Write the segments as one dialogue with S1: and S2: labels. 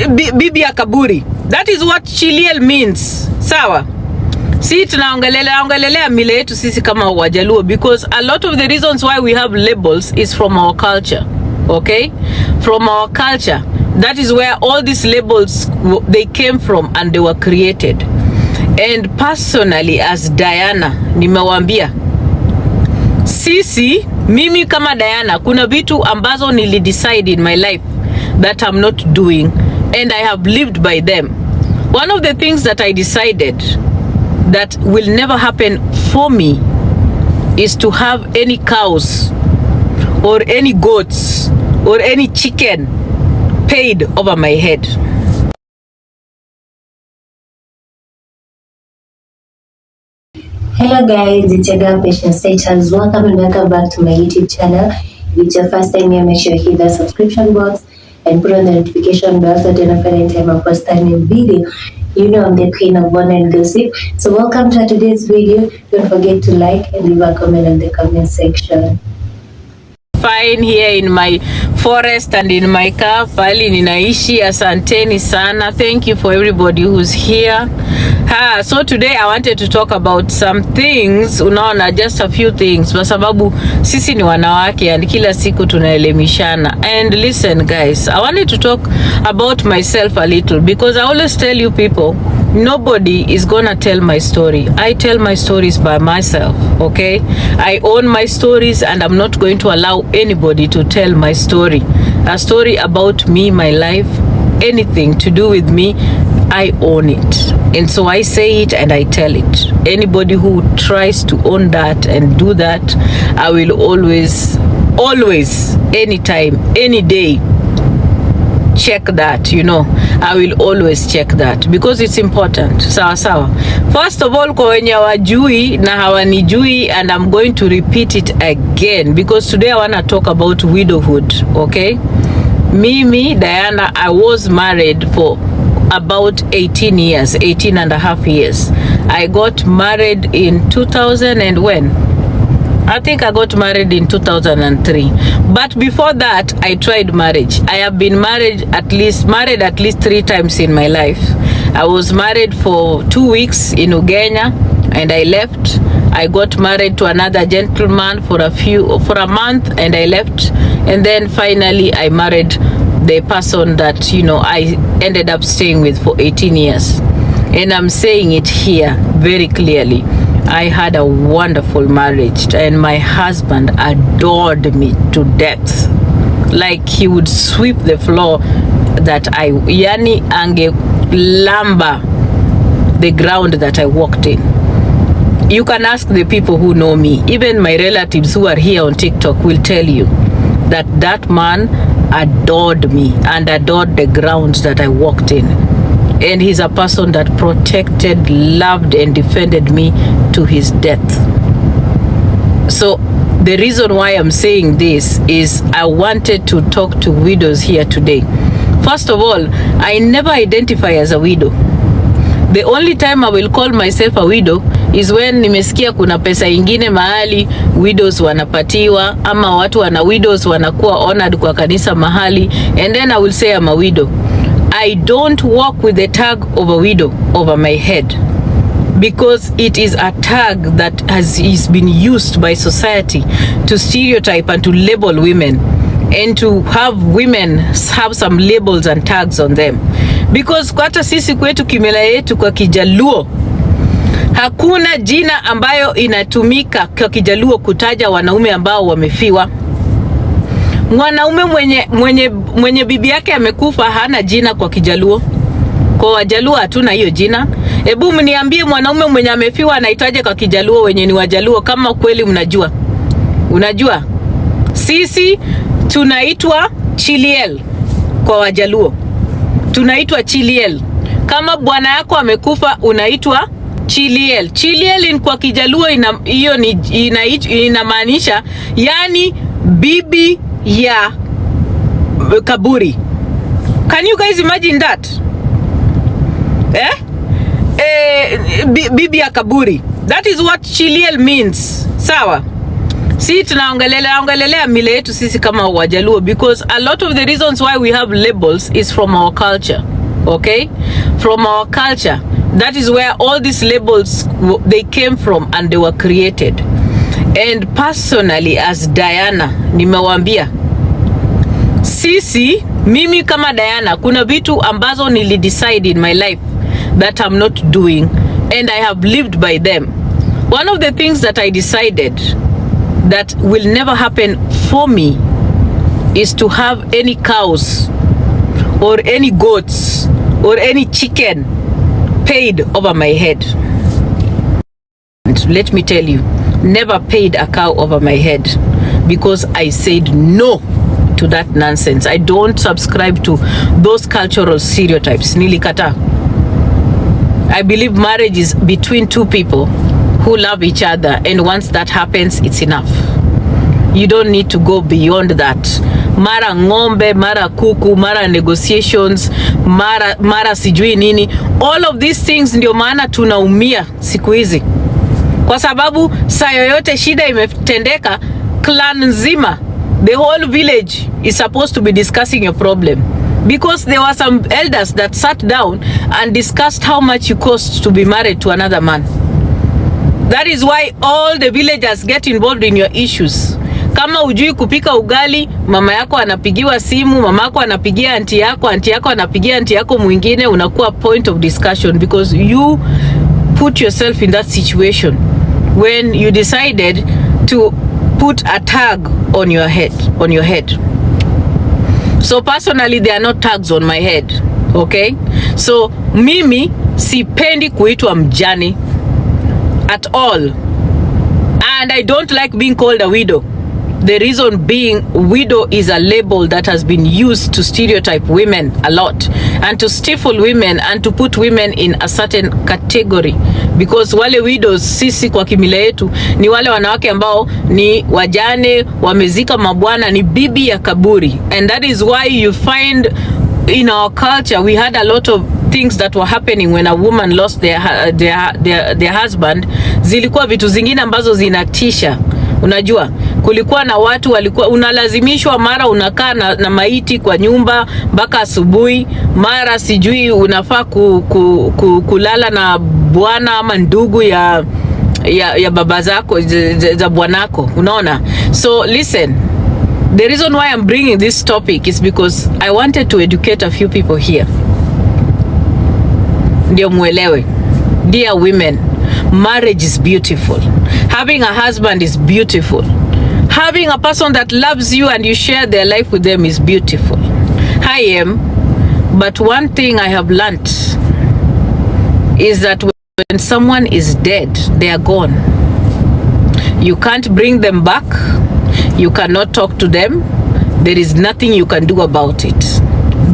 S1: bibi ya kaburi. That is what Chiliel means. Sawa? Si tunaongelelea mila yetu sisi kama Wajaluo, because a lot of the reasons why we have labels is from our culture. Okay? From our culture. That is where all these labels, they came from and they were created. And personally as Diana, nimewambia sisi, mimi kama Diana, kuna vitu ambazo decide in my life that I'm not doing, and I have lived by them. One of the things that I decided that will never happen for me is to have any cows or any goats or any chicken paid over my head.
S2: Hello guys, it's your girl Patience Status. Welcome and welcome back to my YouTube channel. If it's your first time here, make sure you hit the subscription box and put on the notification bell so that you don't find any time I post a new video. You know I'm the queen of wonder and gossip. So welcome to today's video. Don't forget to like and leave a comment in the comment section.
S1: Fine here in my forest and in my car pali ninaishi. Asanteni sana. Thank you for everybody who's here. So today I wanted to talk about some things, unaona, just a few things, kwa sababu sisi ni wanawake and kila siku tunaelimishana. And listen guys, I wanted to talk about myself a little, because I always tell you people, nobody is gonna tell my story. I tell my stories by myself, okay? I own my stories and I'm not going to allow anybody to tell my story. A story about me, my life, anything to do with me, I own it. And so I say it and I tell it. Anybody who tries to own that and do that, I will always, anytime, any day, check that, you know. I will always check that because it's important. Sawa. First of all, kwa wenye wajui na hawanijui, and I'm going to repeat it again because today I want to talk about widowhood, okay? Mimi, Diana, I was married for about 18 and a half years. I got married in 2000 and when? I think I got married in 2003. But before that, I tried marriage. I have been married at least 3 times in my life. I was married for 2 weeks in Uganda and I left. I got married to another gentleman for a month and I left. And then finally I married the person that, you know, I ended up staying with for 18 years. And I'm saying it here very clearly. I had a wonderful marriage and my husband adored me to death. Like he would sweep the floor that yani ange lamba the ground that I walked in. You can ask the people who know me. Even my relatives who are here on TikTok will tell you that that man adored me and adored the ground that I walked in. And he's a person that protected, loved, and defended me to his death. So the reason why I'm saying this is I wanted to talk to widows here today. First of all, I never identify as a widow. The only time I will call myself a widow is when nimesikia kuna pesa ingine mahali widows wanapatiwa, ama watu wana widows wanakuwa honored kwa kanisa mahali, and then I will say I'm a widow. I don't walk with the tag of a widow over my head because it is a tag that is been used by society to stereotype and to label women and to have women have some labels and tags on them. Because kwa hata sisi kwetu kimila yetu kwa Kijaluo, hakuna jina ambayo inatumika kwa Kijaluo kutaja wanaume ambao wamefiwa. Mwanaume mwenye bibi yake amekufa hana jina kwa Kijaluo. Kwa Wajaluo hatuna hiyo jina. Hebu mniambie mwanaume mwenye amefiwa anaitwaje kwa Kijaluo wenye ni Wajaluo kama kweli mnajua. Unajua? Sisi tunaitwa Chiliel kwa Wajaluo. Tunaitwa Chiliel. Kama bwana yako amekufa unaitwa Chiliel. Chiliel kwa Kijaluo hiyo inamaanisha yani bibi ya kaburi. Can you guys imagine that? Bibi ya kaburi. That is what Chiliel means. Sawa? Si tunaongelelea mila yetu sisi kama Wajaluo, because a lot of the reasons why we have labels is from our culture. okay? From our culture. That is where all these labels, they came from and they were created. And personally, as Diana, nimewambia, mimi kama Diana, kuna vitu ambazo decide in my life that I'm not doing, and I have lived by them. One of the things that I decided that will never happen for me is to have any cows or any goats or any chicken paid over my head. And let me tell you, never paid a cow over my head, because I said no to that nonsense. I don't subscribe to those cultural stereotypes. Nilikata. I believe marriage is between two people who love each other, and once that happens, it's enough. You don't need to go beyond that. Mara ngombe, mara kuku, mara negotiations, mara sijui nini. All of these things ndio maana tunaumia siku hizi. Kwa sababu saa yoyote shida imetendeka, clan nzima, the whole village is supposed to be discussing your problem. Because there were some elders that sat down and discussed how much you cost to be married to another man. That is why all the villagers get involved in your issues. Kama ujui kupika ugali, mama yako anapigiwa simu, mama yako anapigia aunti yako anapigia aunti yako mwingine, unakuwa point of discussion because you put yourself in that situation when you decided to put a tag on your head. So personally, there are no tags on my head, okay? So mimi sipendi kuitwa mjane at all, and I don't like being called a widow. The reason being, widow is a label that has been used to stereotype women a lot and to stifle women and to put women in a certain category, because wale widows sisi kwa kimila yetu ni wale wanawake ambao ni wajane, wamezika mabwana, ni bibi ya kaburi. And that is why you find in our culture we had a lot of things that were happening when a woman lost their husband. Zilikuwa vitu zingine ambazo zinatisha. Unajua, kulikuwa na watu walikuwa unalazimishwa, mara unakaa na maiti kwa nyumba mpaka asubuhi, mara sijui unafaa kulala na bwana ama ndugu ya baba zako za bwanako, unaona? So listen, the reason why I'm bringing this topic is because I wanted to educate a few people here. Ndio muelewe. Dear women, marriage is beautiful. Having a husband is beautiful. Having a person that loves you and you share their life with them is beautiful. I am. But one thing I have learned is that when someone is dead, they are gone. You can't bring them back. You cannot talk to them. There is nothing you can do about it.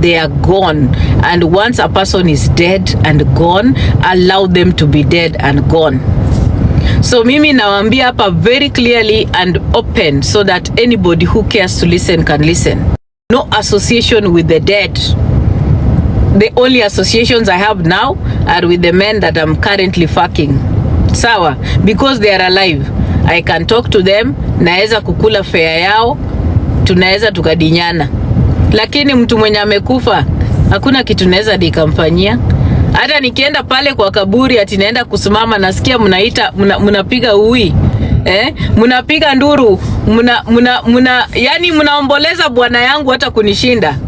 S1: They are gone. And once a person is dead and gone, allow them to be dead and gone. So mimi nawaambia hapa very clearly and open so that anybody who cares to listen can listen. No association with the dead. The only associations I have now are with the men that I'm currently fucking. Sawa? Because they are alive. I can talk to them, naeza kukula fare yao, tunaeza tukadinyana. Lakini mtu mwenye amekufa, hakuna kitu naeza nikamfanyia. Hata nikienda pale kwa kaburi ati naenda kusimama, nasikia mnapiga ui. Mnapiga nduru, yani mnaomboleza bwana yangu hata kunishinda.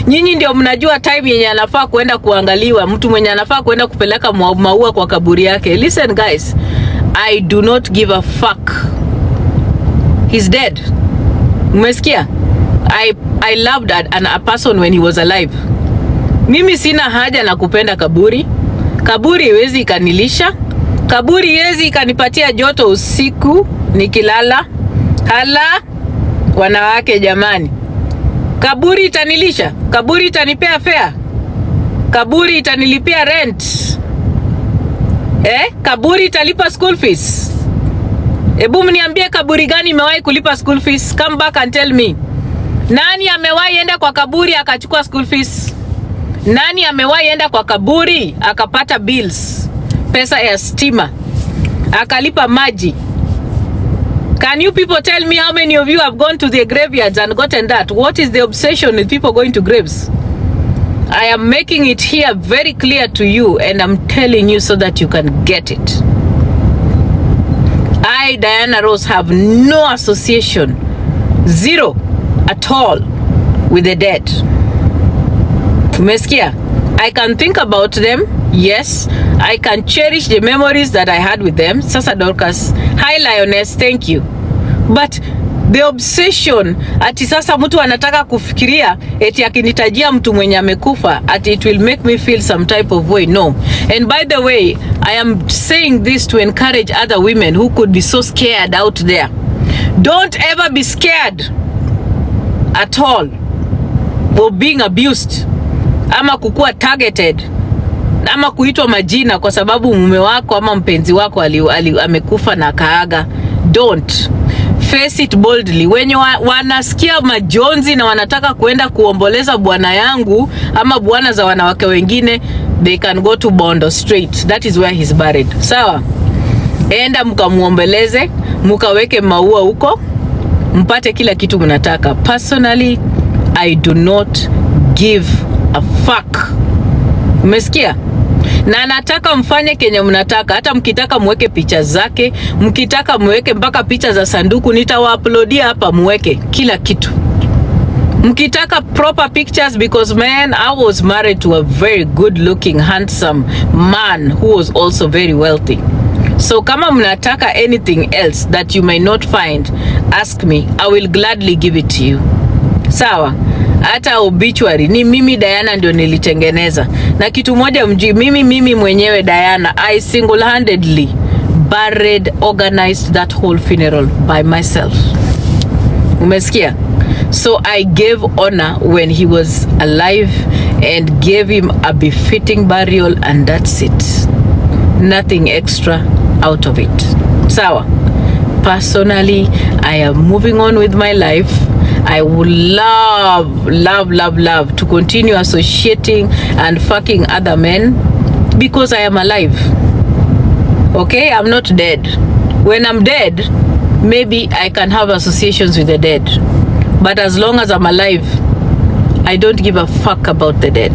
S1: Nyinyi ndio mnajua time yenye anafaa kuenda kuangaliwa, mtu mwenye anafaa kuenda kupeleka maua kwa kaburi yake. Listen guys, I do not give a fuck. He's dead. Umesikia? I loved a person when he was alive. Mimi sina haja na kupenda kaburi. Kaburi iwezi ikanilisha. Kaburi iwezi ikanipatia joto usiku nikilala. Hala, wanawake jamani. Kaburi itanilisha. Kaburi itanipea fare. Kaburi itanilipia rent. Kaburi italipa school fees. Ebu mniambie kaburi gani imewahi kulipa school fees? Come back and tell me. Nani amewahi enda kwa kaburi akachukua school fees? Nani amewahi enda kwa kaburi akapata bills, pesa ya stima, akalipa maji? Can you people tell me how many of you have gone to the graveyards and gotten that? What is the obsession with people going to graves? I am making it here very clear to you, and I'm telling you so that you can get it. I, Diana Rose, have no association, zero at all, with the dead. Umesikia? I can think about them, yes. I can cherish the memories that I had with them. Sasa Dorcas, hi Lioness, thank you. But the obsession ati sasa mtu anataka kufikiria eti akinitajia mtu mwenye amekufa ati it will make me feel some type of way. No. And by the way, I am saying this to encourage other women who could be so scared out there. Don't ever be scared at all of being abused ama kukua targeted ama kuitwa majina kwa sababu mume wako ama mpenzi wako amekufa na kaaga. Don't. Face it boldly. Wenye wanasikia majonzi na wanataka kuenda kuomboleza bwana yangu ama bwana za wanawake wengine, they can go to Bondo straight. That is where he's buried. Sawa? Enda mkamuombeleze, mkaweke maua huko, mpate kila kitu mnataka. Personally, I do not give a fuck. Umesikia? Na nataka mfanye kenye mnataka. Hata mkitaka muweke picha zake, mkitaka muweke mpaka picha za sanduku, nitawa-uploadia hapa muweke kila kitu. Mkitaka proper pictures, because man, I was married to a very good looking handsome man who was also very wealthy. So kama mnataka anything else that you may not find, ask me. I will gladly give it to you. Sawa? Hata obituary ni mimi Diana ndio nilitengeneza. Na kitu moja mimi mwenyewe Diana, I single-handedly buried, organized that whole funeral by myself. Umesikia? So I gave honor when he was alive and gave him a befitting burial, and that's it. Nothing extra out of it. Sawa? Personally, I am moving on with my life. I would love to continue associating and fucking other men because I am alive. Okay? I'm not dead. When I'm dead, maybe I can have associations with the dead. But as long as I'm alive, I don't give a fuck about the dead.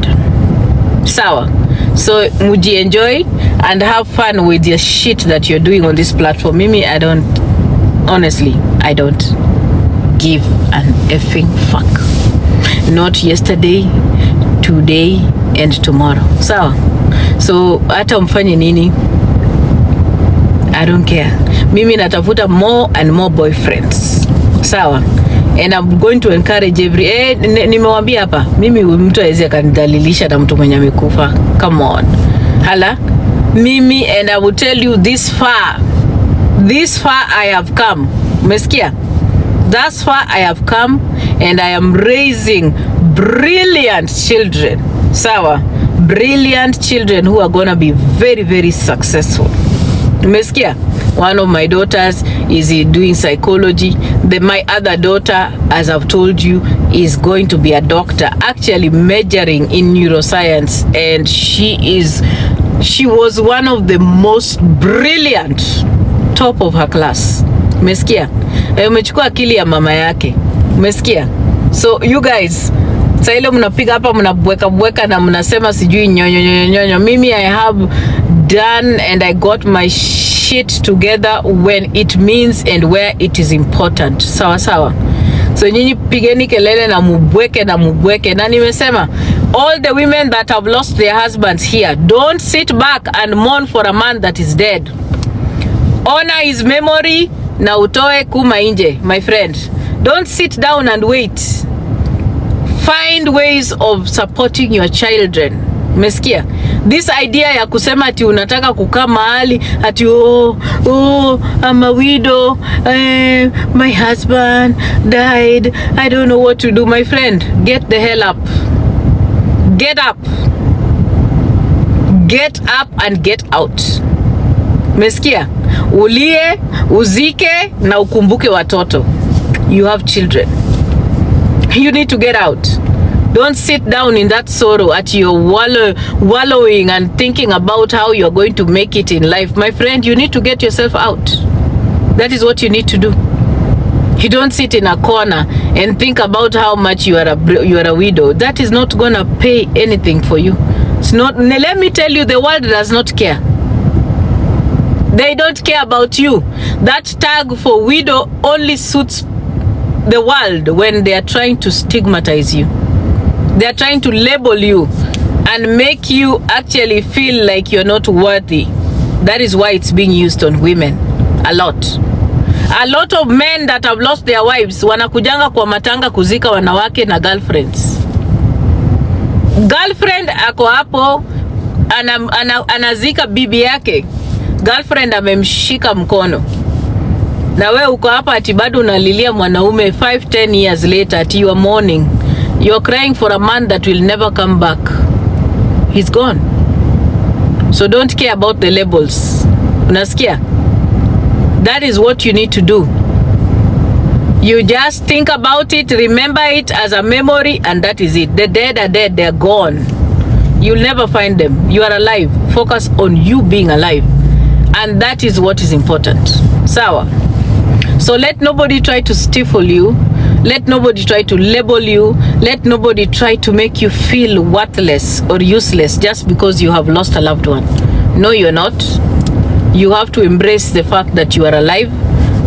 S1: Sawa? So, muji enjoy and have fun with your shit that you're doing on this platform. Mimi, honestly, I don't give an effing fuck. Not yesterday, today, and tomorrow. Sawa? So, hata mfanye nini, I don't care. Mimi natafuta more and more boyfriends. Sawa? And I'm going to encourage nimewambia hapa, mimi mtu hawezi akanidhalilisha na mtu mwenye amekufa. Come on. Hala? Mimi, and I will tell you this far I have come. Umesikia? Thus far I have come, and I am raising brilliant children. Sawa? Brilliant children who are gonna be very, very successful. Umesikia? One of my daughters is doing psychology. My other daughter, as I've told you, is going to be a doctor, actually majoring in neuroscience, and she was one of the most brilliant, top of her class. Umesikia? Umechukua akili ya mama yake. Umesikia? So you guys, sa ile mnapiga hapa mnabweka na mnasema sijui nyonyo. Mimi I have done and I got my shit together when it means and where it is important. Sawa sawa. So nyinyi pigeni kelele na mubweke na nimesema all the women that have lost their husbands here, don't sit back and mourn for a man that is dead. Honor his memory na utoe kuma nje, my friend. Don't sit down and wait. Find ways of supporting your children. Umesikia? This idea ya kusema ati unataka kukaa mahali ati I'm a widow, my husband died, I don't know what to do. My friend, get the hell up. Get up. Get up and get out. Umesikia? Ulie, uzike na ukumbuke watoto. You have children. You need to get out. Don't sit down in that sorrow at your wallowing and thinking about how you're going to make it in life. My friend, you need to get yourself out. That is what you need to do. You don't sit in a corner and think about how much you are a widow. That is not gonna pay anything for you. It's not. Let me tell you, the world does not care. They don't care about you. That tag for widow only suits the world when they are trying to stigmatize you. They are trying to label you and make you actually feel like you're not worthy. That is why it's being used on women a lot. A lot of men that have lost their wives wanakujanga kwa matanga kuzika wanawake na girlfriends. Girlfriend ako hapo anazika bibi yake. Girlfriend amemshika mkono. Na wewe uko hapa ati bado unalilia mwanaume 5-10 years later ati you are mourning. You are crying for a man that will never come back. He's gone. So don't care about the labels. Unasikia? That is what you need to do. You just think about it, remember it as a memory, and that is it. The dead are dead, they're gone. You'll never find them. You are alive. Focus on you being alive. And that is what is important. Sawa? So let nobody try to stifle you. Let nobody try to label you. Let nobody try to make you feel worthless or useless just because you have lost a loved one. No, you're not. You have to embrace the fact that you are alive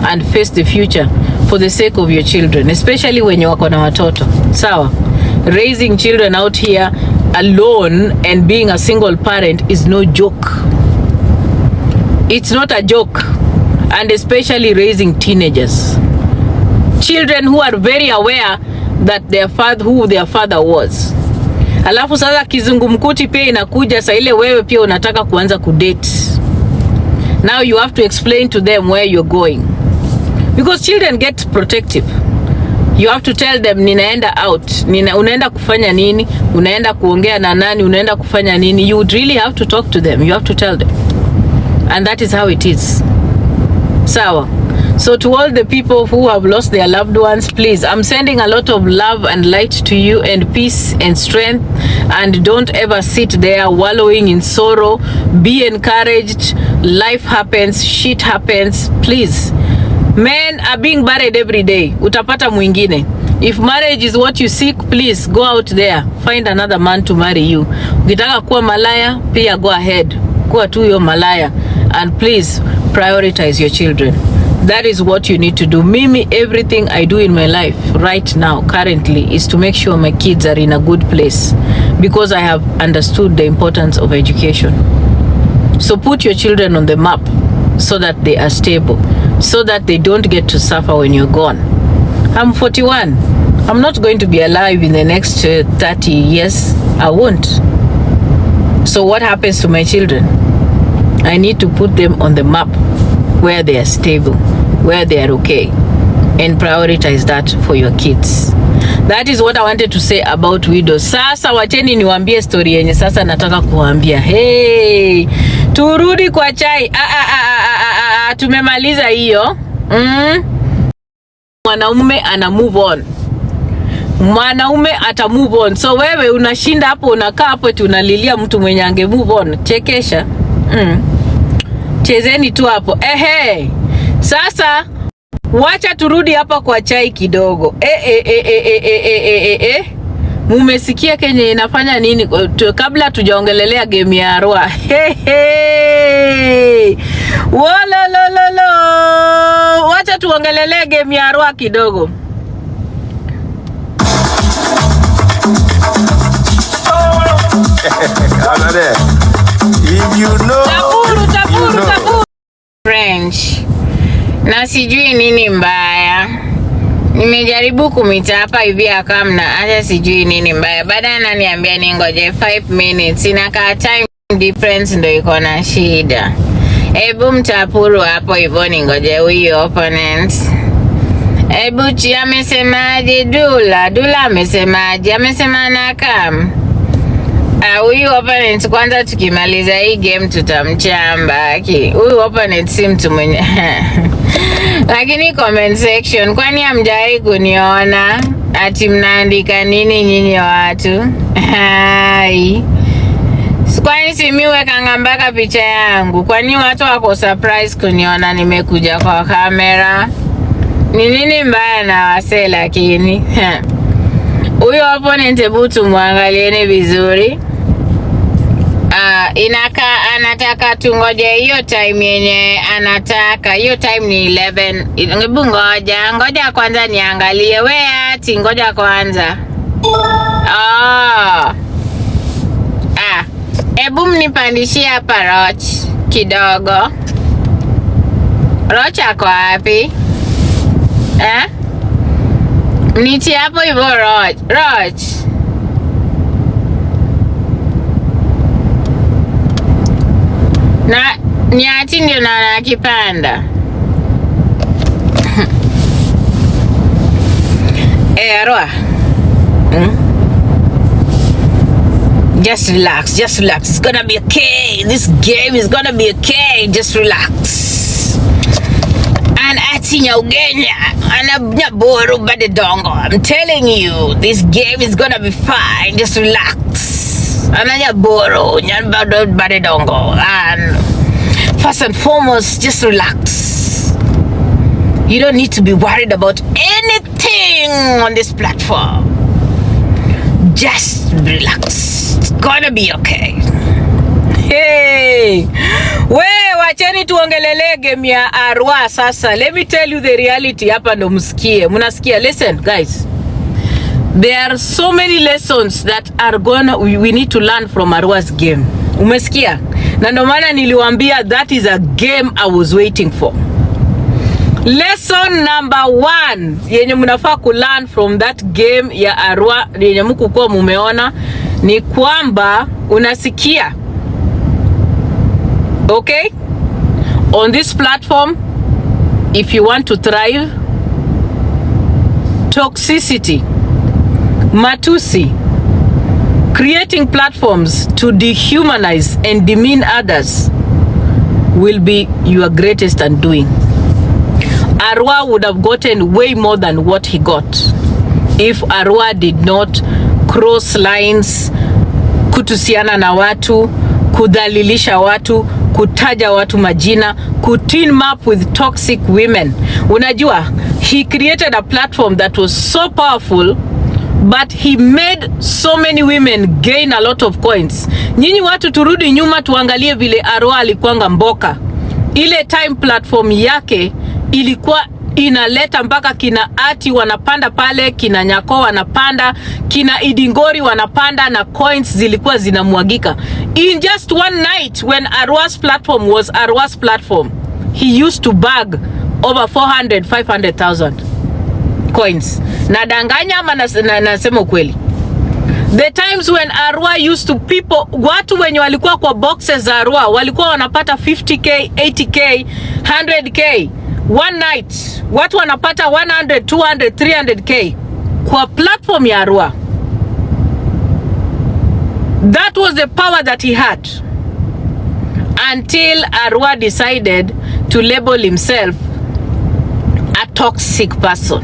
S1: and face the future for the sake of your children, especially when you wako na watoto. Sawa? Raising children out here alone and being a single parent is no joke. It's not a joke. And especially raising teenagers. Children who are very aware that who their father was. Alafu sasa kizungumkuti pia inakuja saa ile wewe pia unataka kuanza kudate. Now you have to explain to them where you're going. Because children get protective. You have to tell them ninaenda out. Unaenda kufanya nini? Unaenda kuongea na nani? Unaenda kufanya nini? You would really have to talk to them. You have to tell them. And that is how it is. Sawa. So to all the people who have lost their loved ones, please, I'm sending a lot of love and light to you and peace and strength. And don't ever sit there wallowing in sorrow. Be encouraged. Life happens. Shit happens. Please. Men are being married every day. Utapata mwingine. If marriage is what you seek, please go out there. Find another man to marry you. Ukitaka kuwa malaya, pia go ahead. Kuwa tu yo malaya. And please prioritize your children. That is what you need to do. Mimi, everything I do in my life right now, currently, is to make sure my kids are in a good place. Because I have understood the importance of education. So put your children on the map so that they are stable. So that they don't get to suffer when you're gone. I'm 41. I'm not going to be alive in the next 30 years. I won't. So what happens to my children? I need to put them on the map where they are stable, where they are okay, and prioritize that for your kids. That is what I wanted to say about widows. Sasa wacheni niwaambie story yenye sasa nataka kuambia. Hey, turudi kwa chai. Tumemaliza hiyo. Mwanaume ana move on. Mwanaume ata move on. So wewe unashinda hapo, unakaa hapo eti unalilia mtu mwenye ange move on. Chekesha. Chezeni tu hapo. Sasa wacha turudi hapa kwa chai kidogo. Mumesikia Kenya inafanya nini kabla tujaongelelea game ya Arua? Wolololo. Wacha tuongelelea game ya Arua kidogo.
S3: If you know,
S1: Taburu. French. Na sijui nini mbaya. Nimejaribu kumita hapa hivi akamna, hata sijui nini mbaya. Baada ananiambia ningoje 5 minutes. Inakaa time difference ndio iko na shida. Ebu mtapuru hapo hivyo ningoje huyu opponent. Ebu chi amesemaje Dula amesemaje? Amesema na kam. Huyu opponent kwanza tukimaliza hii game tutamchamba. Huyu opponent si mtu mwenye. Lakini comment section, kwani hamjai kuniona? Ati mnaandika nini nyinyi watu? Hai. Kwani si mimi weka mpaka picha yangu? Kwani watu wako surprise kuniona nimekuja kwa kamera? Ni nini mbaya na wase lakini? Huyo opponent hebu tumwangalieni vizuri. Inaka anataka tungoje hiyo time yenye anataka. Hiyo time ni 11. Hebu ngoja kwanza niangalie. We ati ngoja kwanza. Hebu mnipandishie hapa Roch kidogo. Roch ako wapi? Mniti hapo hivyo Roch. Na nyati ndio na kipanda. Roa. Just relax. It's gonna be okay. This game is gonna be okay. Just relax. And atinya ugenya anaboro bade dongo. I'm telling you, this game is gonna be fine. Just relax. Ananya boro nyambado bade dongo. And first and foremost, just relax. You don't need to be worried about anything on this platform. Just relax. It's gonna be okay. Hey, wacheni tuongelele game ya Arua sasa. Let me tell you the reality hapa ndo msikie. Mnasikia? Listen guys. There are so many lessons that are we need to learn from Arua's game. Umesikia? Na ndo maana niliwaambia that is a game I was waiting for. Lesson number 1 yenye mnafaa ku learn from that game ya Arua yenye mko kwa mumeona ni kwamba unasikia. Okay? On this platform, if you want to thrive, toxicity, matusi, creating platforms to dehumanize and demean others will be your greatest undoing. Arua would have gotten way more than what he got if Arua did not cross lines, kutusiana na watu, kudhalilisha watu, kutaja watu majina, kuteam up with toxic women. Unajua, he created a platform that was so powerful, but he made so many women gain a lot of coins. Nyinyi watu turudi nyuma tuangalie vile Arua alikuanga mboka. Ile time platform yake ilikuwa inaleta mpaka kina Ati wanapanda pale, kina Nyako wanapanda, kina Idingori wanapanda na coins zilikuwa zinamwagika. In just one night when Arua's platform was Arua's platform, he used to bag over 400,000-500,000 coins. Nadanganya ama nasema ukweli? The times when Arua used to watu wenye walikuwa kwa boxes za Arua walikuwa wanapata 50k, 80k, 100k. One night, watu wanapata 100, 200, 300k kwa platform ya Arua. That was the power that he had. Until Arua decided to label himself a toxic person.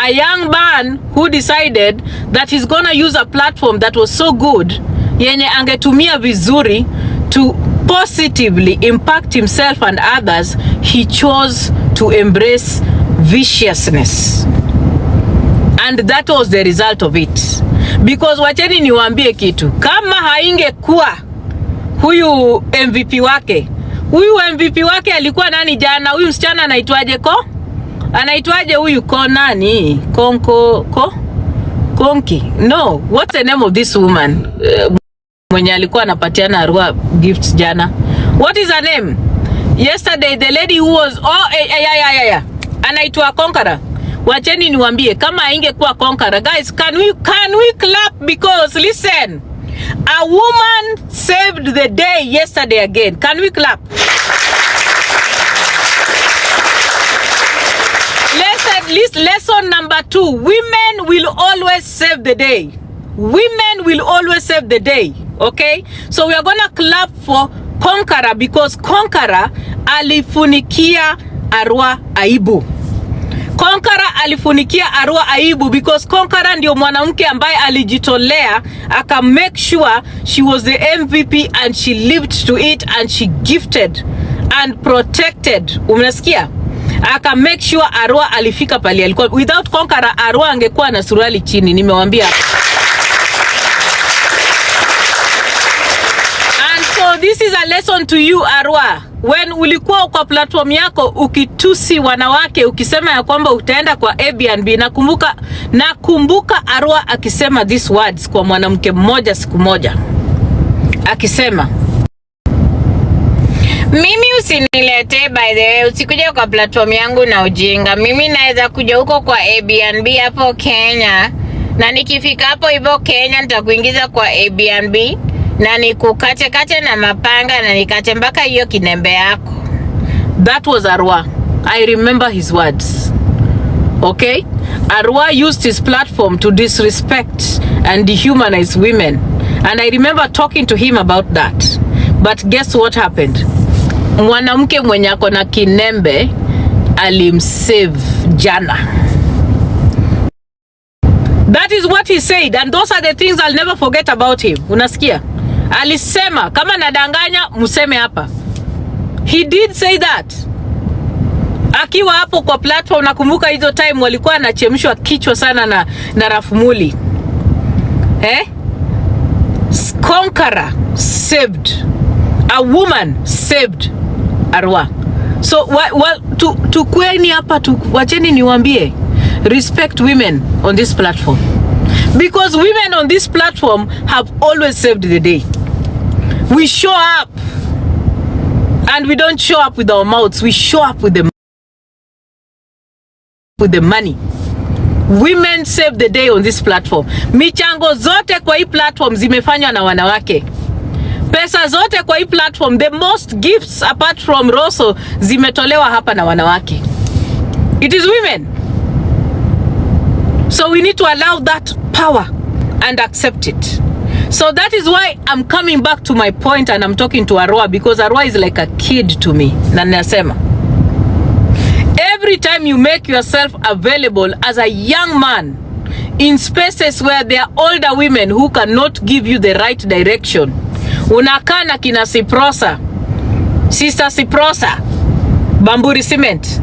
S1: A young man who decided that he's gonna use a platform that was so good, yenye angetumia vizuri to positively impact himself and others. He chose to embrace viciousness. And that was the result of it. Because wacheni niwaambie kitu. Kama haingekuwa huyu MVP wake alikuwa nani jana? Huyu msichana anaitwaje anaitwaje huyu nani? Konki. No, what's the name of this woman? Mwenye alikuwa anapatiana Arua gifts jana. What is her name? Yesterday the lady who was anaitwa Conqueror. Wacheni niwaambie kama haingekuwa Conqueror, guys, can we clap? Because listen, a woman saved the day yesterday again. Can we clap? Lesson number 2, women will always save the day. Women will always save the day. Okay, so we are gonna clap for Conqueror because Conqueror alifunikia Arua aibu. Conqueror alifunikia Arua aibu because Conqueror ndio mwanamke ambaye alijitolea aka make sure she was the MVP and she lived to it and she gifted and protected. Umesikia? aka make sure Arua alifika pale alikuwa. Without Conqueror, Arua angekuwa na suruali chini, nimewambia. And so this is a lesson to you, Arua. When ulikuwa kwa platform yako ukitusi wanawake, ukisema ya kwamba utaenda kwa Airbnb, nakumbuka Arua akisema these words kwa mwanamke mmoja siku moja, akisema, mimi usinilete, by the way, usikuje kwa platform yangu na ujinga. Mimi naweza kuja huko kwa Airbnb hapo Kenya, na nikifika hapo hivyo Kenya nitakuingiza kwa Airbnb na nikukate na mapanga na nikate mpaka hiyo kinembe yako. That was Arua. I remember his words. Okay? Arua used his platform to disrespect and dehumanize women. And I remember talking to him about that. But guess what happened? Mwanamke mwenye ako na kinembe alimsave Jana. That is what he said, and those are the things I'll never forget about him. Unasikia? Alisema kama nadanganya museme hapa. He did say that. Akiwa hapo kwa platform, nakumbuka hizo time walikuwa anachemshwa kichwa sana na Rafumuli. Conqueror saved. A woman saved Arua. So to kweni hapa, wacheni niwaambie, respect women on this platform, because women on this platform have always saved the day. We show up, and we don't show up with our mouths, we show up with the money. Women save the day on this platform. Michango zote kwa hii platform zimefanywa na wanawake. Pesa zote kwa hii platform, the most gifts apart from Rosso, zimetolewa hapa na wanawake. It is women. So we need to allow that power and accept it. So that is why I'm coming back to my point and I'm talking to Arua, because Arua is like a kid to me. Na nasema, every time you make yourself available as a young man in spaces where there are older women who cannot give you the right direction, unakaa na kina Siprosa, Sister Siprosa, Bamburi Cement,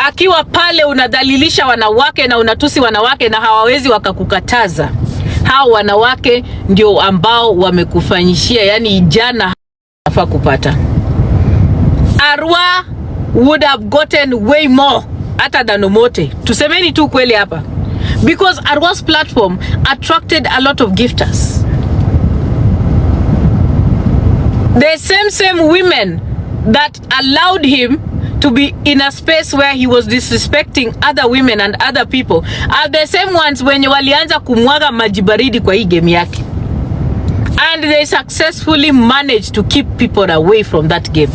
S1: akiwa pale unadhalilisha wanawake na unatusi wanawake na hawawezi wakakukataza. Hao wanawake ndio ambao wamekufanyishia, yani Jana hafa kupata. Arua would have gotten way more hata Danomote. Tusemeni tu kweli hapa. Because Arua's platform attracted a lot of gifters. The same women that allowed him to be in a space where he was disrespecting other women and other people are the same ones wenye walianza kumwaga majibaridi kwa hii game yake. And they successfully managed to keep people away from that game.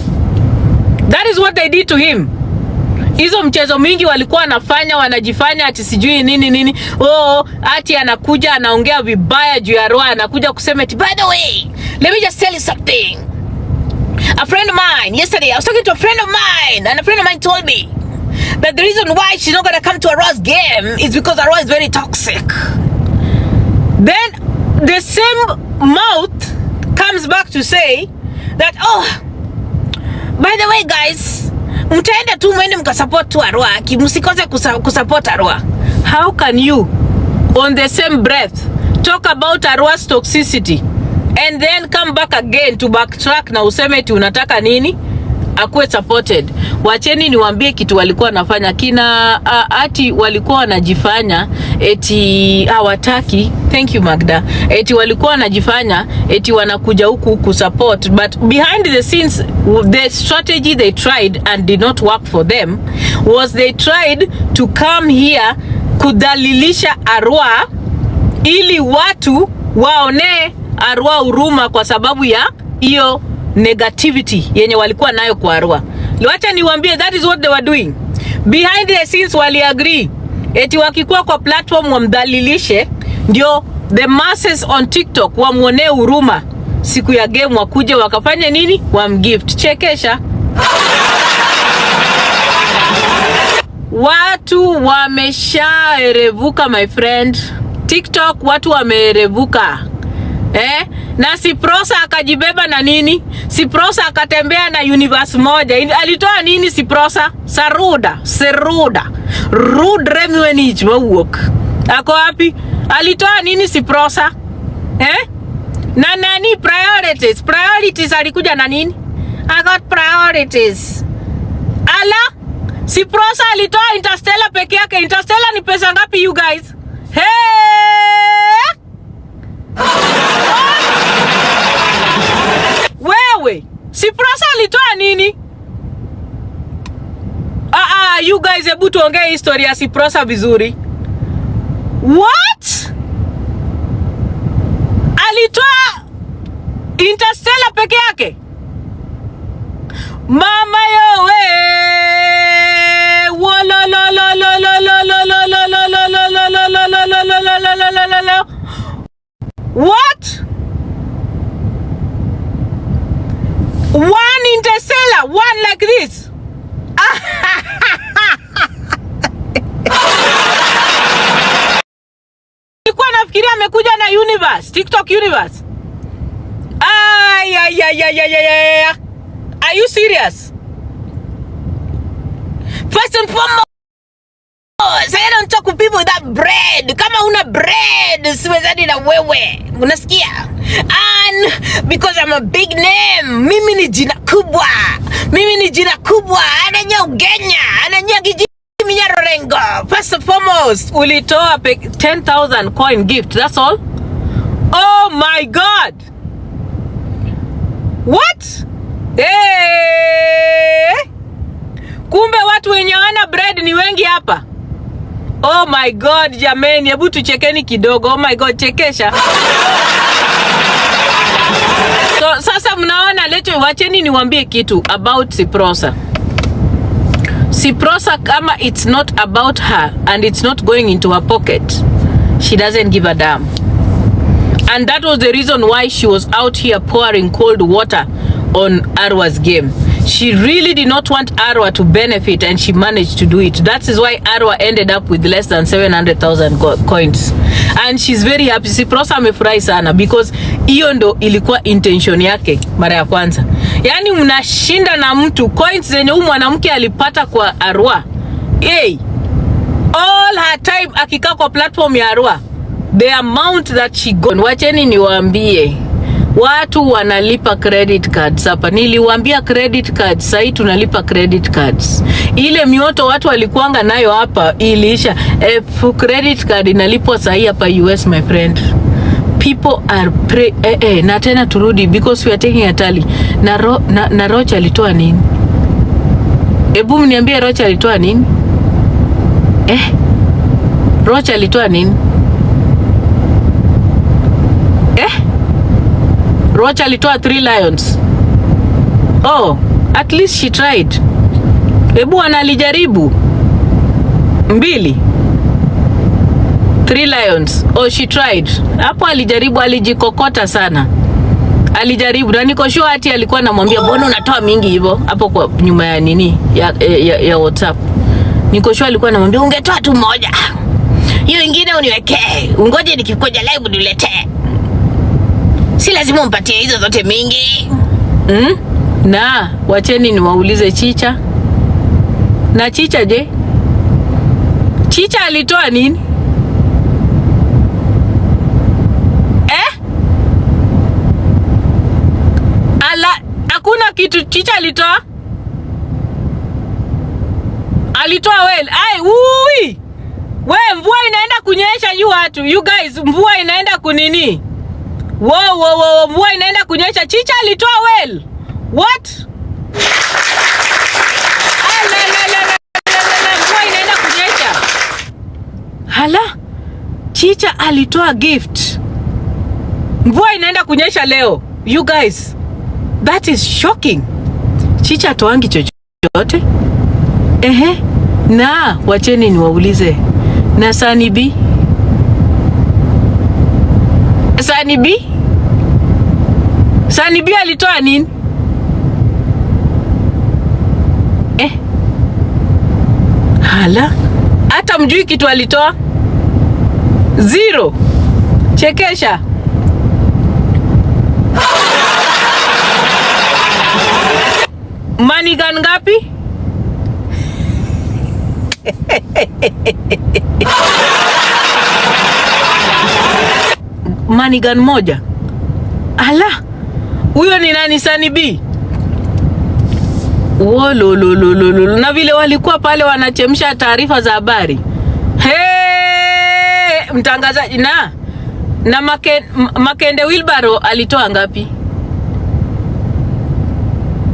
S1: That is what they did to him. Hizo mchezo mingi walikuwa wanajifanya ati sijui nini. Ati anakuja anaongea vibaya juu ya Arua, anakuja kusema ati, by the way, let me just tell you something. A friend of mine, yesterday I was talking to a friend of mine, and a friend of mine told me that the reason why she's not going to come to Arua's game is because Arua is very toxic. Then the same mouth comes back to say that, by the way guys, mtaenda tu mwende mkasupport tu Arua, msikose kusupport Arua. How can you on the same breath talk about Arua's toxicity and then come back again to backtrack na useme eti unataka nini akuwe supported? Wacheni niwaambie kitu walikuwa nafanya kina ati walikuwa wanajifanya eti hawataki. Thank you Magda. Eti walikuwa wanajifanya eti wanakuja huku support, but behind the scenes the strategy they tried and did not work for them was they tried to come here kudhalilisha Arua ili watu waone Arua huruma kwa sababu ya hiyo negativity yenye walikuwa nayo kwa Arua. Wacha niwaambie, that is what they were doing. Behind the scenes wali agree eti wakikuwa kwa platform wamdhalilishe, ndio the masses on TikTok wamuone huruma siku ya game, wakuje wakafanya nini? Wamgift. Chekesha. Watu wameshaerevuka my friend. TikTok watu wameerevuka. Na Siprosa akajibeba na nini? Siprosa akatembea na universe moja. Alitoa nini Siprosa? Seruda. Rude Remwenich mawuok. Ako wapi? Alitoa nini Siprosa? Na nani priorities? Priorities alikuja na nini? I got priorities. Ala? Siprosa alitoa Interstellar peke yake. Interstellar ni pesa ngapi you guys? Wewe, Siprosa alitoa nini? You guys hebu tuongee historia ya Siprosa vizuri. What? Alitoa Interstellar peke yake? Mama yo we. What? One Interstellar, one like this. Nilikuwa nafikiria amekuja na universe, TikTok universe. Are you serious? First and foremost, I don't talk to people without bread. Kama una bread, siwezani na wewe. Unasikia? And because I'm a big name, mimi ni jina kubwa. Ananya Ugenya, ananya Gijimi Rorengo. First and foremost, ulitoa 10,000 coin gift. That's all? Oh my God. What? Kumbe watu wenye wana bread ni wengi hapa. Oh my God, jameni, hebu tuchekeni kidogo. Oh my God, chekesha. So sasa mnaona, wacheni niwaambie kitu about Siprosa. Siprosa kama it's not about her and it's not going into her pocket, she doesn't give a damn. And that was the reason why she was out here pouring cold water on Arwa's game. She really did not want Arwa to benefit, and she managed to do it. That is why Arwa ended up with less than 700,000 coins. And she's very happy. Siprosa amefurahi sana because hiyo ndo ilikuwa intention yake mara ya kwanza. Yani mnashinda na mtu coins zenye huyu mwanamke alipata kwa Arwa. All her time akikaa kwa platform ya Arwa, the amount that she got. Wacheni niwaambie, watu wanalipa credit cards hapa. Niliwaambia credit cards, sasa tunalipa credit cards. Ile mioto watu walikuanga nayo hapa iliisha. Credit card inalipwa sasa hapa US, my friend. People are na tena turudi because we are taking a tally. Na Rocha alitoa nini? Hebu mniambie Rocha alitoa nini? Rocha alitoa nini? Rocha alitoa 3 lions. Oh, at least she tried. Hebu analijaribu 2 3 lions. Oh, she tried. Hapo alijaribu, alijikokota sana. Alijaribu na niko sure ati alikuwa anamwambia mbona unatoa mingi hivyo hapo kwa nyuma ya nini ya WhatsApp. Niko sure alikuwa anamwambia ungetoa tu moja. Hiyo ingine uniwekee. Ungoje nikikuja live niletee. Si lazima umpatie hizo zote mingi. Na wacheni niwaulize Chicha. Na Chicha je? Chicha alitoa nini? Hakuna kitu Chicha alitoa? Alitoa well. Ui! Mvua inaenda kunyesha you watu. You guys, mvua inaenda kunini? Wow, mvua inaenda kunyesha. Chicha alitoa well. What? Mvua inaenda kunyesha. Hala? Chicha alitoa gift. Mvua inaenda kunyesha leo. You guys, that is shocking. Chicha toangi chochote? Na wacheni niwaulize. Na Sani B? Sani B alitoa nini? Hala? Hata mjui kitu alitoa? 0. Chekesha. Manigan ngapi? Manigan moja. Ala, huyo ni nani? Sani B? Wolololololo. Na vile walikuwa pale wanachemsha taarifa za habari. Mtangazaji na Makende Wilbaro alitoa ngapi?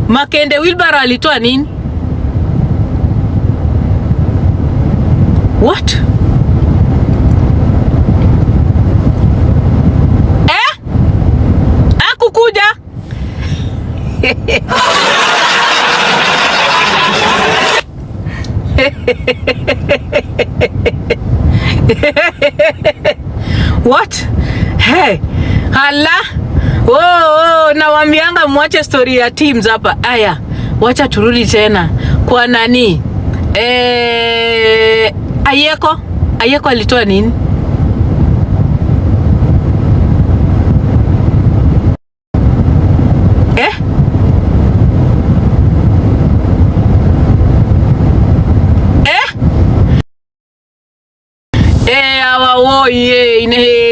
S1: Makende Wilbaro alitoa nini? What? Akukuja? What? Hey, hala. Nawambianga mwache story ya teams hapa. Aya, wacha turudi tena kwa nani? Ayeko alitoa nini?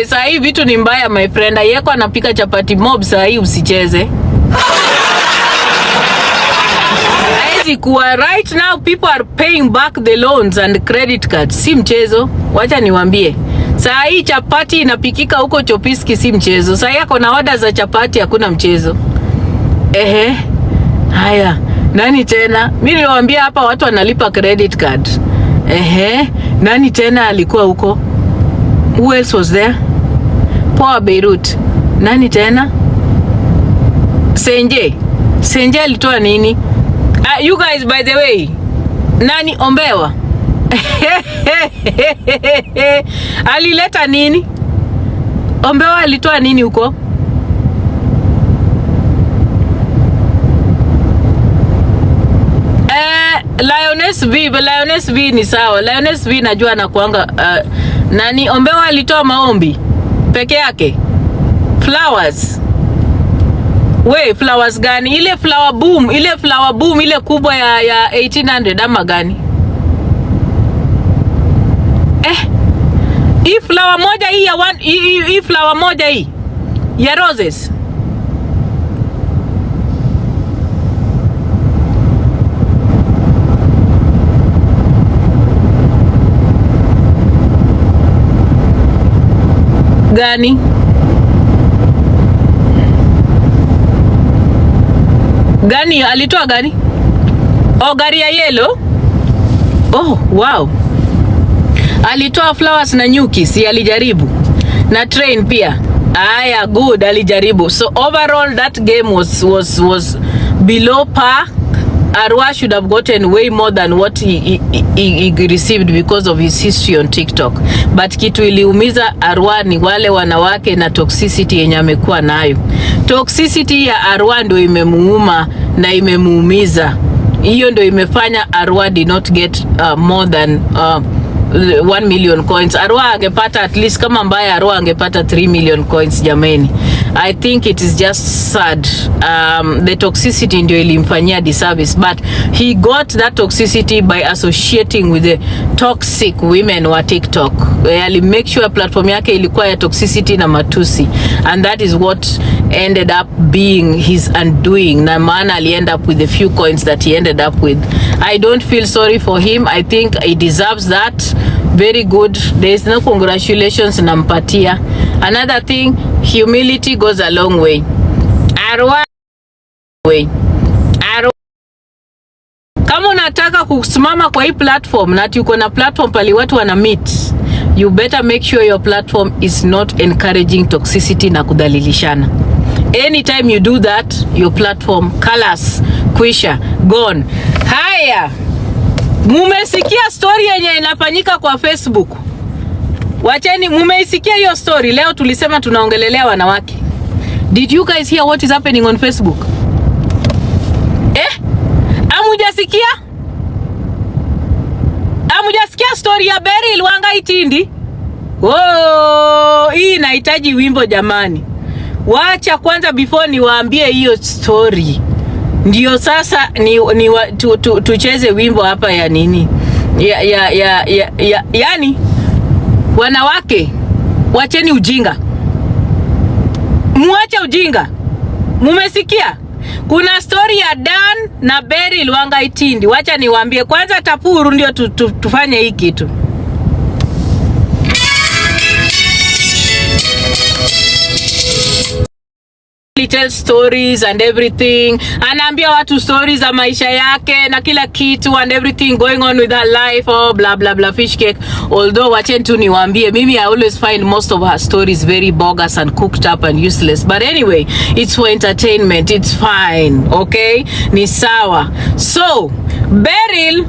S1: Saa hii vitu ni mbaya my friend. Ayeko anapika chapati mob saa hii, usicheze. Haezi kuwa. Right now people are paying back the loans and credit cards. Si mchezo. Wacha niwaambie. Saa hii chapati inapikika huko Chopiski, si mchezo. Saa hii ako na order za chapati, hakuna mchezo. Haya, nani tena? Mimi niliwaambia hapa watu wanalipa credit card. Nani tena alikuwa huko? Who else was there? Poa Beirut. Nani tena? Senje alitoa nini? You guys, by the way, nani Ombewa? Alileta nini? Ombewa alitoa nini huko? Lioness V ni sawa. Lioness V najua anakuanga nani. Ombewa alitoa maombi peke yake. Flowers. Flowers gani? Ile flower boom ile kubwa ya 1800 ama gani? Hii flower moja hii ya hii flower moja hii ya roses. Gani? Gani alitoa gani? Gari ya yellow. Wow. Alitoa flowers na nyuki, si alijaribu. Na train pia. Aya, good, alijaribu. So overall that game was below par. Arwa should have gotten way more than what he received because of his history on TikTok. But kitu iliumiza Arwa ni wale wanawake na toxicity yenye amekuwa nayo. Toxicity ya Arwa ndio imemuuma na imemuumiza. Hiyo ndio imefanya Arwa did not get more than 1 million coins. Arwa angepata at least, kama mbaya Arwa angepata 3 million coins jameni. I think it is just sad. The toxicity ndio ilimfanyia disservice, but he got that toxicity by associating with the toxic women wa TikTok. Ali make sure platform yake ilikuwa ya toxicity na matusi, and that is what ended up being his undoing. Na maana ali end up with the few coins that he ended up with. I don't feel sorry for him. I think he deserves that. Very good. There is no congratulations nampatia. Another thing, humility goes a long way. Arwa. Kama unataka kusimama kwa hii platform na tuko na platform pali watu wana meet, you better make sure your platform is not encouraging toxicity na kudhalilishana. Anytime you do that, your platform colors kwisha, gone. Haya, mumesikia story yenye inafanyika kwa Facebook? Wacheni, mumeisikia hiyo story? Leo tulisema tunaongelelea wanawake. Did you guys hear what is happening on Facebook? Amujasikia? Amujasikia story ya Beryl Wangaitindi? Hii inahitaji wimbo jamani. Wacha kwanza before niwaambie hiyo story. Ndio sasa tucheze wimbo hapa ya nini? Yani wanawake, wacheni ujinga. Muache ujinga. Mumesikia? Kuna story ya Dan na Beryl Wangaitindi. Wacha niwaambie kwanza Tapuru ndio tufanye hii kitu. Tell stories and everything. Anaambia watu stories za maisha yake na kila kitu and everything going on with her life. Oh, blah blah blah, fish cake. Although wachen tu niwaambie, mimi I always find most of her stories very bogus and cooked up and useless. But anyway, it's for entertainment. It's fine. Okay? Ni sawa. So, Beryl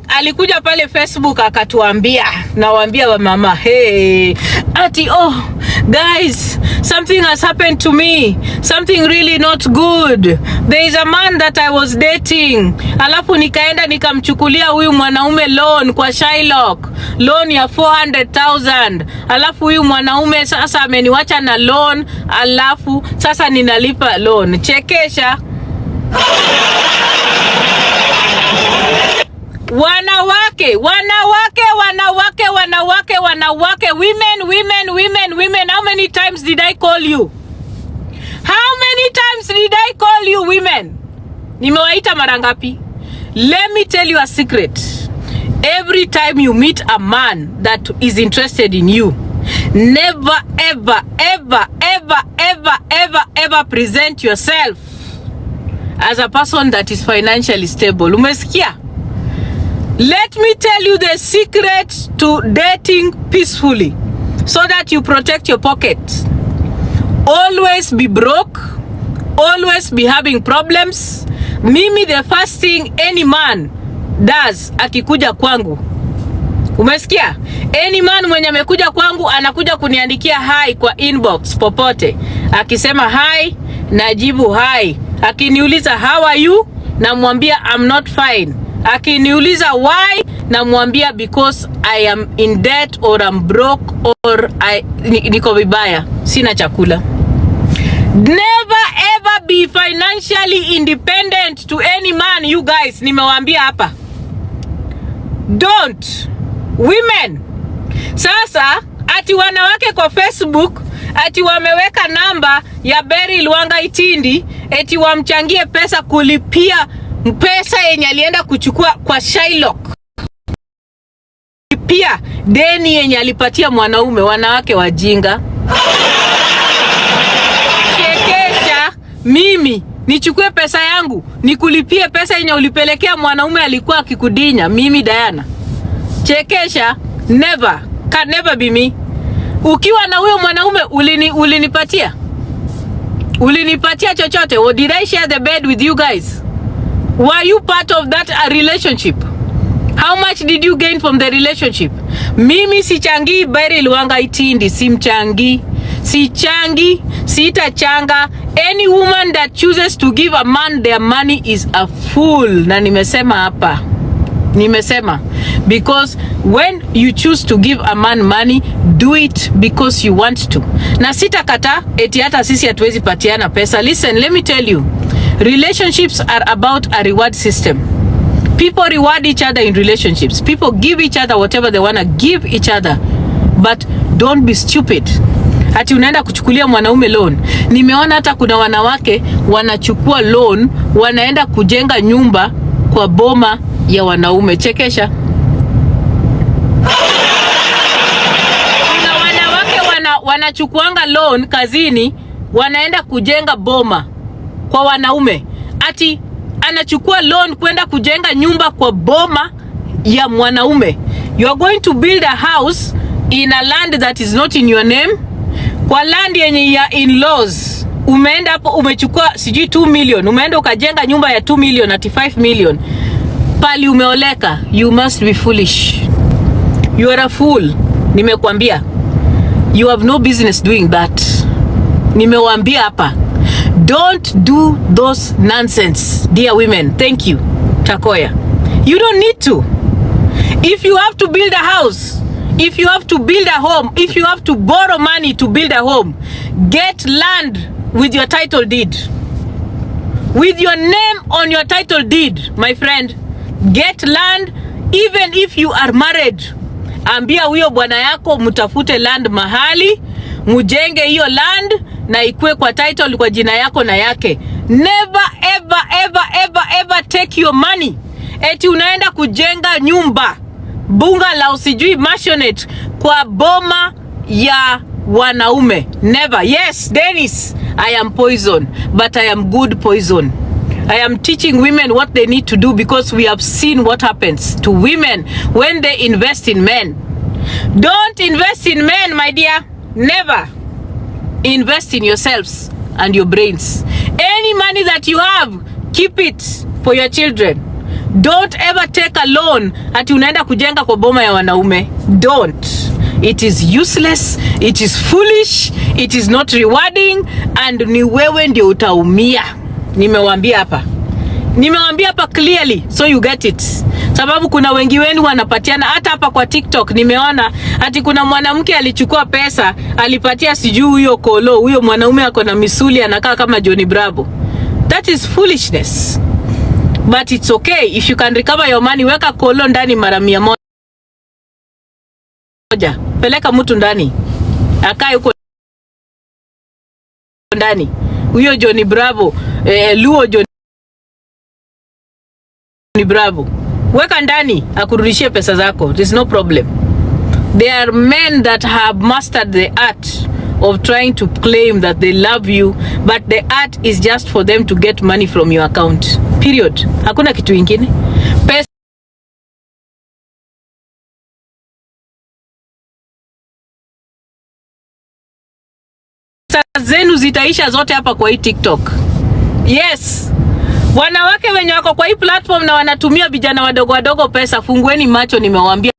S1: alikuja pale Facebook akatuambia, nawaambia wa mama, hey, ati oh guys, something has happened to me, something really not good. There is a man that I was dating, alafu nikaenda nikamchukulia huyu mwanaume loan kwa Shylock, loan ya 400,000. Alafu huyu mwanaume sasa ameniwacha na loan, alafu sasa ninalipa loan. Chekesha. Wanawake, women, how many times did I call you? How many times did I call you women? Nimewaita mara ngapi? Let me tell you a secret. Every time you meet a man that is interested in you, never ever present yourself as a person that is financially stable. Umesikia? Let me tell you the secret to dating peacefully so that you protect your pocket. Always be broke, always be having problems. Mimi, the first thing any man does akikuja kwangu, umesikia? Any man mwenye amekuja kwangu anakuja kuniandikia hi kwa inbox popote. Akisema hi, najibu hi. Akiniuliza how are you, namwambia I'm not fine. Akiniuliza why, namwambia because I am in debt or I'm broke or niko vibaya, sina chakula. Never ever be financially independent to any man, you guys. Nimewaambia hapa. Don't. Women. Sasa ati wanawake kwa Facebook ati wameweka namba ya Beryl Wangaitindi eti wamchangie pesa kulipia pesa yenye alienda kuchukua kwa Shylock. Pia deni yenye alipatia mwanaume. Wanawake wajinga. Chekesha. Mimi nichukue pesa yangu nikulipie pesa yenye ulipelekea mwanaume alikuwa akikudinya. Mimi Diana. Chekesha. Never. Can never be me. Ukiwa na huyo mwanaume ulinipatia chochote? Or did I share the bed with you guys? Were you part of that relationship? How much did you gain from the relationship? Mimi sichangi Beryl Wangaitindi, sichangi, sitachanga. Any woman that chooses to give a man their money is a fool. Na nimesema hapa. Because when you choose to give a man money, do it because you want to. Na sitakata eti hata sisi hatuwezi patiana pesa. Listen, let me tell you. Relationships are about a reward system. People reward each other in relationships. People give each other whatever they want to give each other. But don't be stupid. Ati unaenda kuchukulia mwanaume loan. Nimeona hata kuna wanawake wanachukua loan, wanaenda kujenga nyumba kwa boma ya wanaume. Chekesha. Kuna wanawake wanachukuanga loan kazini, wanaenda kujenga boma kwa wanaume. Ati anachukua loan kwenda kujenga nyumba kwa boma ya mwanaume. You are going to build a house in a land that is not in your name. Kwa land yenye ya in-laws. Umeenda hapo umechukua sijui 2 million. Umeenda ukajenga nyumba ya 2 million ati 5 million. Pali umeoleka. You must be foolish. You are a fool. Nimekwambia. You have no business doing that. Nimewaambia hapa. Don't do those nonsense, dear women. Thank you, Takoya. You don't need to. If you have to build a house, if you have to build a home, if you have to borrow money to build a home, get land with your title deed. with your name on your title deed, my friend. Get land. Even if you are married, ambia huyo bwana yako mtafute land mahali, mujenge hiyo land na ikue kwa title kwa jina yako na yake. Never ever take your money eti unaenda kujenga nyumba bunga la usijui mansionette kwa boma ya wanaume. Never. Yes, Dennis, I am poison, but I am good poison. I am teaching women what they need to do because we have seen what happens to women when they invest in men. Don't invest in men, my dear. Never. Invest in yourselves and your brains. Any money that you have, keep it for your children. Don't ever take a loan ati unaenda kujenga kwa boma ya wanaume. Don't. It is useless, it is foolish, it is not rewarding, and ni wewe ndio utaumia. Nimewambia hapa clearly, so you get it. Sababu kuna wengi wenu wanapatiana, hata hapa kwa TikTok nimeona ati kuna mwanamke alichukua pesa, alipatia sijui huyo kolo, huyo mwanaume ako na misuli anakaa kama Johnny Bravo. That is foolishness. But it's okay if you can recover your money. Weka kolo ndani mara 100. Peleka mtu ndani. Akae huko ndani. Huyo Johnny Bravo, Luo Johnny Bravo. Weka ndani akurudishie pesa zako. There's no problem. There are men that have mastered the art of trying to claim that they love you, but the art is just for them to get money from your account. Period. Hakuna kitu ingine. Pesa zenu zitaisha zote hapa kwa hii TikTok. Yes. Wanawake wenye wako kwa hii platform na wanatumia vijana wadogo pesa, fungueni macho, nimewaambia.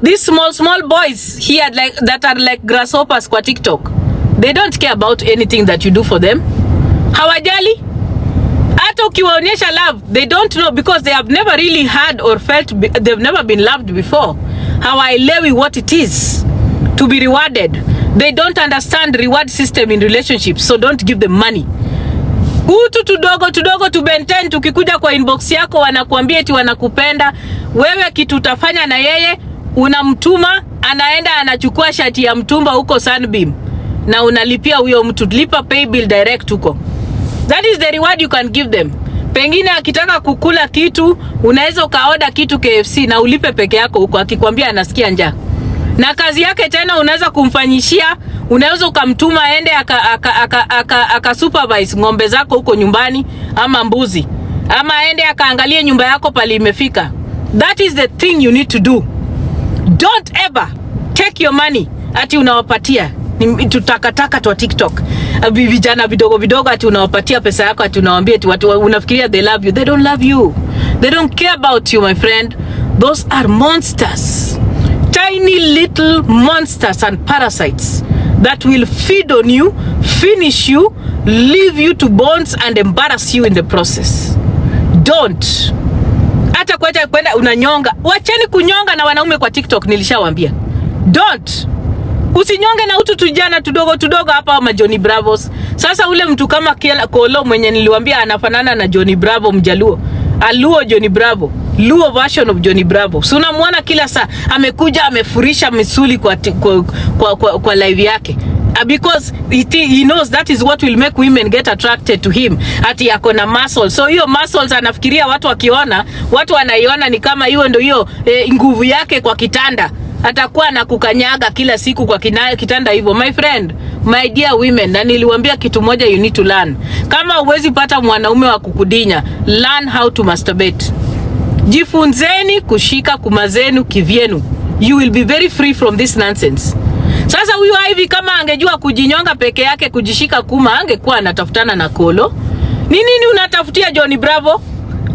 S1: These small boys here that are like grasshoppers kwa TikTok. They don't care about anything that you do for them. Hawajali. Hata ukiwaonyesha love, they don't know because they have never really had or felt, they've never been loved before. Hawaelewi what it is to be rewarded. They don't understand reward system in relationships, so don't give them money. Utu tudogo tu benten, tukikuja kwa inbox yako wanakuambia eti wanakupenda. Wewe kitu utafanya na yeye, unamtuma, anaenda anachukua shati ya mtumba huko Sunbeam na unalipia huyo mtu. Lipa pay bill direct huko. That is the reward you can give them. Pengine akitaka kukula kitu, unaweza ukaoda kitu KFC na ulipe peke yako huko, akikwambia anasikia njaa. Na kazi yake tena unaweza kumfanyishia, unaweza ukamtuma aende aka supervise ng'ombe zako huko nyumbani ama mbuzi, ama aende akaangalie nyumba yako pale imefika. That is the thing you need to do. Don't ever take your money ati unawapatia tutakataka tu TikTok. Vijana vidogo ati unawapatia pesa yako ati unawaambia ati watu unafikiria they love you. They don't love you. They don't care about you, my friend. Those are monsters. Tiny little monsters and parasites that will feed on you, finish you, leave you to bones and embarrass you in the process. Don't. Hata kwenda unanyonga. Wacheni kunyonga na wanaume kwa TikTok, nilishawaambia. Don't. Usinyonge na utu tujana tudogo hapa ama Johnny Bravos. Sasa ule mtu kama Kolo mwenye niliwaambia anafanana na Johnny Bravo Mjaluo. Aluo Johnny Bravo. Luo version of Johnny Bravo. So unamwona kila saa amekuja amefurisha misuli kwa live yake. Because he knows that is what will make women get attracted to him. Ati yako na muscles. So hiyo muscles anafikiria watu wakiona, watu wanaiona ni kama hiyo ndio hiyo nguvu yake kwa kitanda. Atakuwa na kukanyaga kila siku kwa kitanda hivyo. My friend, my dear women, na niliwaambia kitu moja you need to learn. Kama huwezi pata mwanaume wa kukudinya, learn how to masturbate. Jifunzeni kushika kumazenu kivyenu. You will be very free from this nonsense. Sasa huyu hivi kama angejua kujinyonga peke yake kujishika kuma, angekuwa anatafutana na Kolo. Nini unatafutia Johnny Bravo?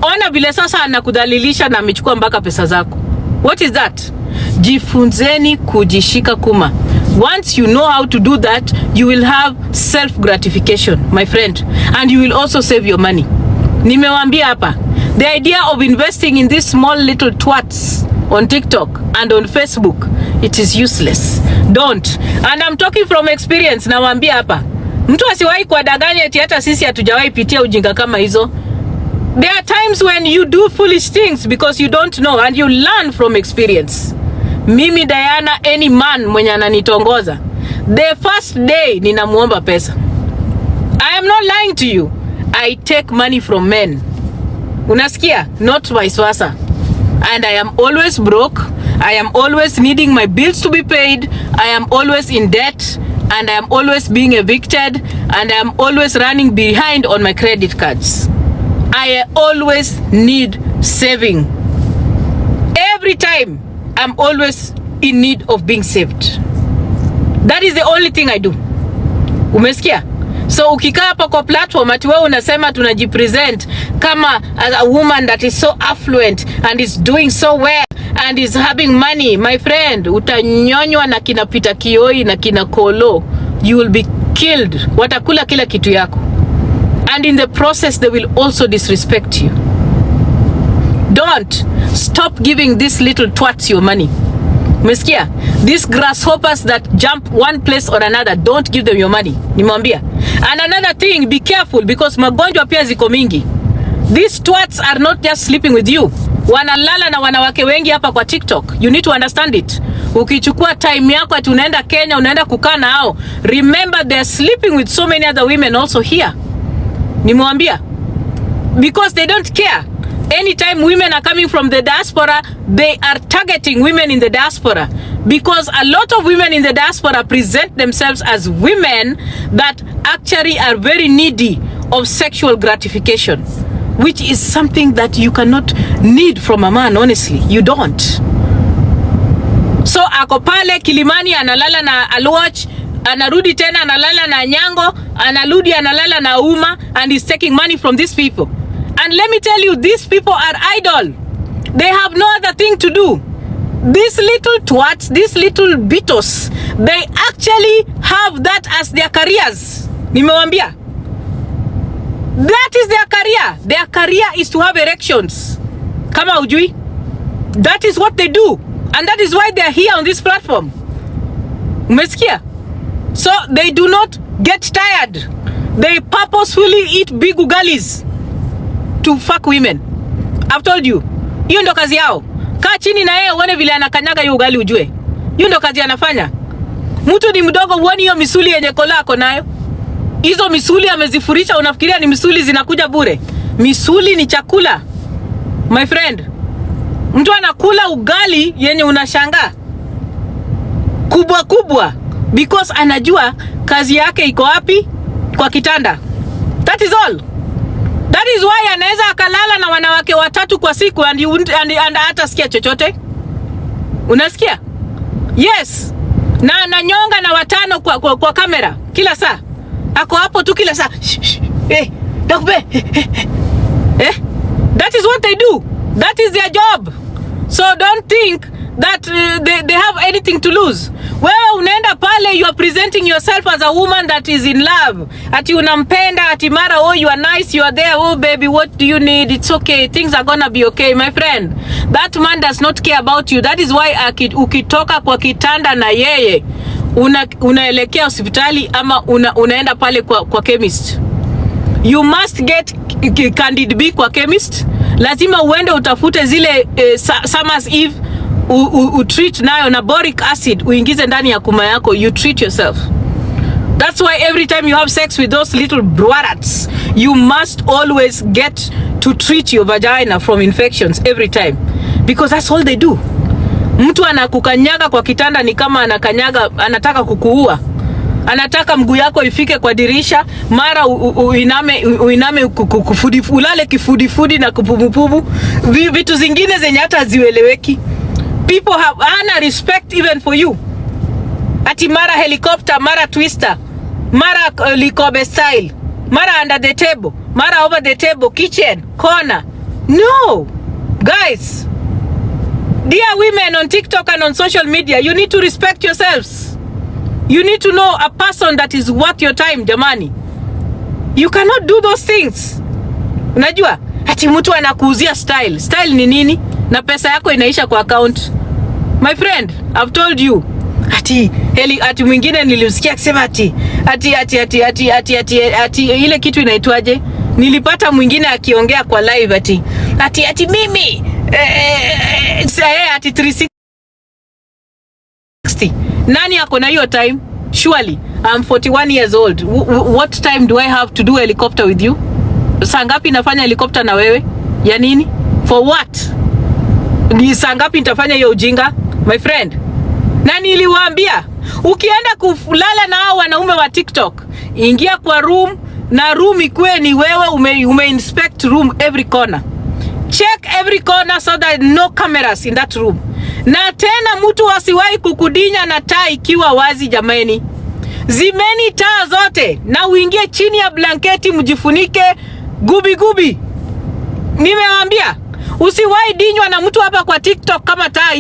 S1: Ona vile sasa anakudhalilisha na amechukua mpaka pesa zako. What is that? Jifunzeni kujishika kuma. Once you know how to do that, you will have self gratification, my friend, and you will also save your money. Nimewaambia hapa, the idea of investing in these small little twats on TikTok and on Facebook, it is useless. Don't. And I'm talking from experience. Nawaambia hapa, Mtu asiwahi kuwadanganya eti hata sisi hatujawahi pitia ujinga kama hizo. There are times when you do foolish things because you don't know and you learn from experience. Mimi Diana, any man mwenye ananitongoza, the first day ninamuomba pesa. I am not lying to you. I take money from men. Unasikia? Not vice versa. And I am always broke. I am always needing my bills to be paid. I am always in debt. And I am always being evicted. And I am always running behind on my credit cards. I always need saving. Every time, I'm always in need of being saved. That is the only thing I do. Umesikia? So ukikaa hapa kwa platform ati wewe unasema tunajipresent kama as a woman that is so affluent and is doing so well and is having money, my friend, utanyonywa na kina Pita Kioi na kina Kolo. You will be killed. Watakula kila kitu yako. And in the process they will also disrespect you. Don't stop giving these little twats your money. Umesikia? These grasshoppers that jump one place or another, don't give them your money. Nimwambia. And another thing, be careful because magonjwa pia ziko mingi. These twats are not just sleeping with you. Wanalala na wanawake wengi hapa kwa TikTok. You need to understand it. Ukichukua time yako ati unaenda Kenya, unaenda kukaa na hao, remember they are sleeping with so many other women also here. Nimwambia. Because they don't care. Anytime women are coming from the diaspora, they are targeting women in the diaspora. Because a lot of women in the diaspora present themselves as women that actually are very needy of sexual gratification, which is something that you cannot need from a man, honestly. You don't. So ako pale Kilimani analala na Aluoch, anarudi tena analala na Nyango, analudi analala na Uma, and is taking money from these people. And let me tell you, these people are idle. They have no other thing to do. These little twats, these little bitos, they actually have that as their careers. Nimewambia. That is their career. Their career is to have erections. Kama ujui. That is what they do. And that is why they are here on this platform. Umesikia? So they do not get tired. They purposefully eat big ugalis to fuck women. I've told you. Hiyo ndo kazi yao. Kaa chini na yeye uone vile anakanyaga hiyo ugali ujue. Hiyo ndo kazi anafanya. Mtu ni mdogo uone hiyo misuli yenye kolako nayo. Hizo misuli amezifurisha, unafikiria ni misuli zinakuja bure? Misuli ni chakula. My friend. Mtu anakula ugali yenye unashangaa. Kubwa kubwa. Because anajua kazi yake iko wapi? Kwa kitanda. That is all. That is why anaweza akalala na wanawake watatu kwa siku and hata sikia chochote. Unasikia? Yes. Na ananyonga na watano kwa kamera kila saa. Ako hapo tu kila saa. Dakube. That is what they do. That is their job. So don't think that they have anything to lose. Wewe unaenda pale, you are presenting yourself as a woman that is in love. Ati unampenda, ati mara, oh you are nice, you are there, oh baby, what do you need? It's okay, things are gonna be okay, my friend. That man does not care about you. That is why ukitoka kwa kitanda na yeye, unaelekea hospitali ama unaenda pale kwa chemist. You must get Candid B kwa chemist. Lazima uende utafute zile Summer's Eve, treat nayo na boric acid uingize ndani ya kuma yako, you treat yourself. That's why every time you have sex with those little brats, you must always get to treat your vagina from infections every time, because that's all they do. Mtu anakukanyaga kwa kitanda ni kama anataka kukuua. Anataka mguu yako ifike kwa dirisha, mara uiname ulale kifudifudi na kupumupumu, vitu zingine zenye hata hazieleweki. People have ana respect even for you. Ati mara helicopter, mara twister, mara likobe style, mara under the table, mara over the table, kitchen, corner. No! Guys, dear women on TikTok and on social media, you need to respect yourselves. You need to know a person that is worth your time, jamani. You cannot do those things. Unajua, ati mtu anakuuzia style. Style ni nini? Na pesa yako inaisha kwa account. My friend, I've told you. ati mwingine nilimsikia akisema ati ile kitu inaitwaje? Nilipata mwingine akiongea kwa live ati mimi ati 360. Nani ako na hiyo time? Surely I'm 41 years old. What time do I have to do helicopter with you? Saa ngapi nafanya helicopter na wewe? Ya nini? For what? Ni saa ngapi nitafanya hiyo ujinga? My friend. Na niliwaambia, ukienda kulala na hao wanaume wa TikTok, ingia kwa room na room ikuwe ni wewe ume inspect room every corner. Check every corner so that no cameras in that room. Na tena mtu wasiwahi kukudinya na taa ikiwa wazi jamani. Zimeni taa zote na uingie chini ya blanketi mjifunike gubi. Nimewaambia, usiwahi dinywa na mtu hapa kwa TikTok kama taa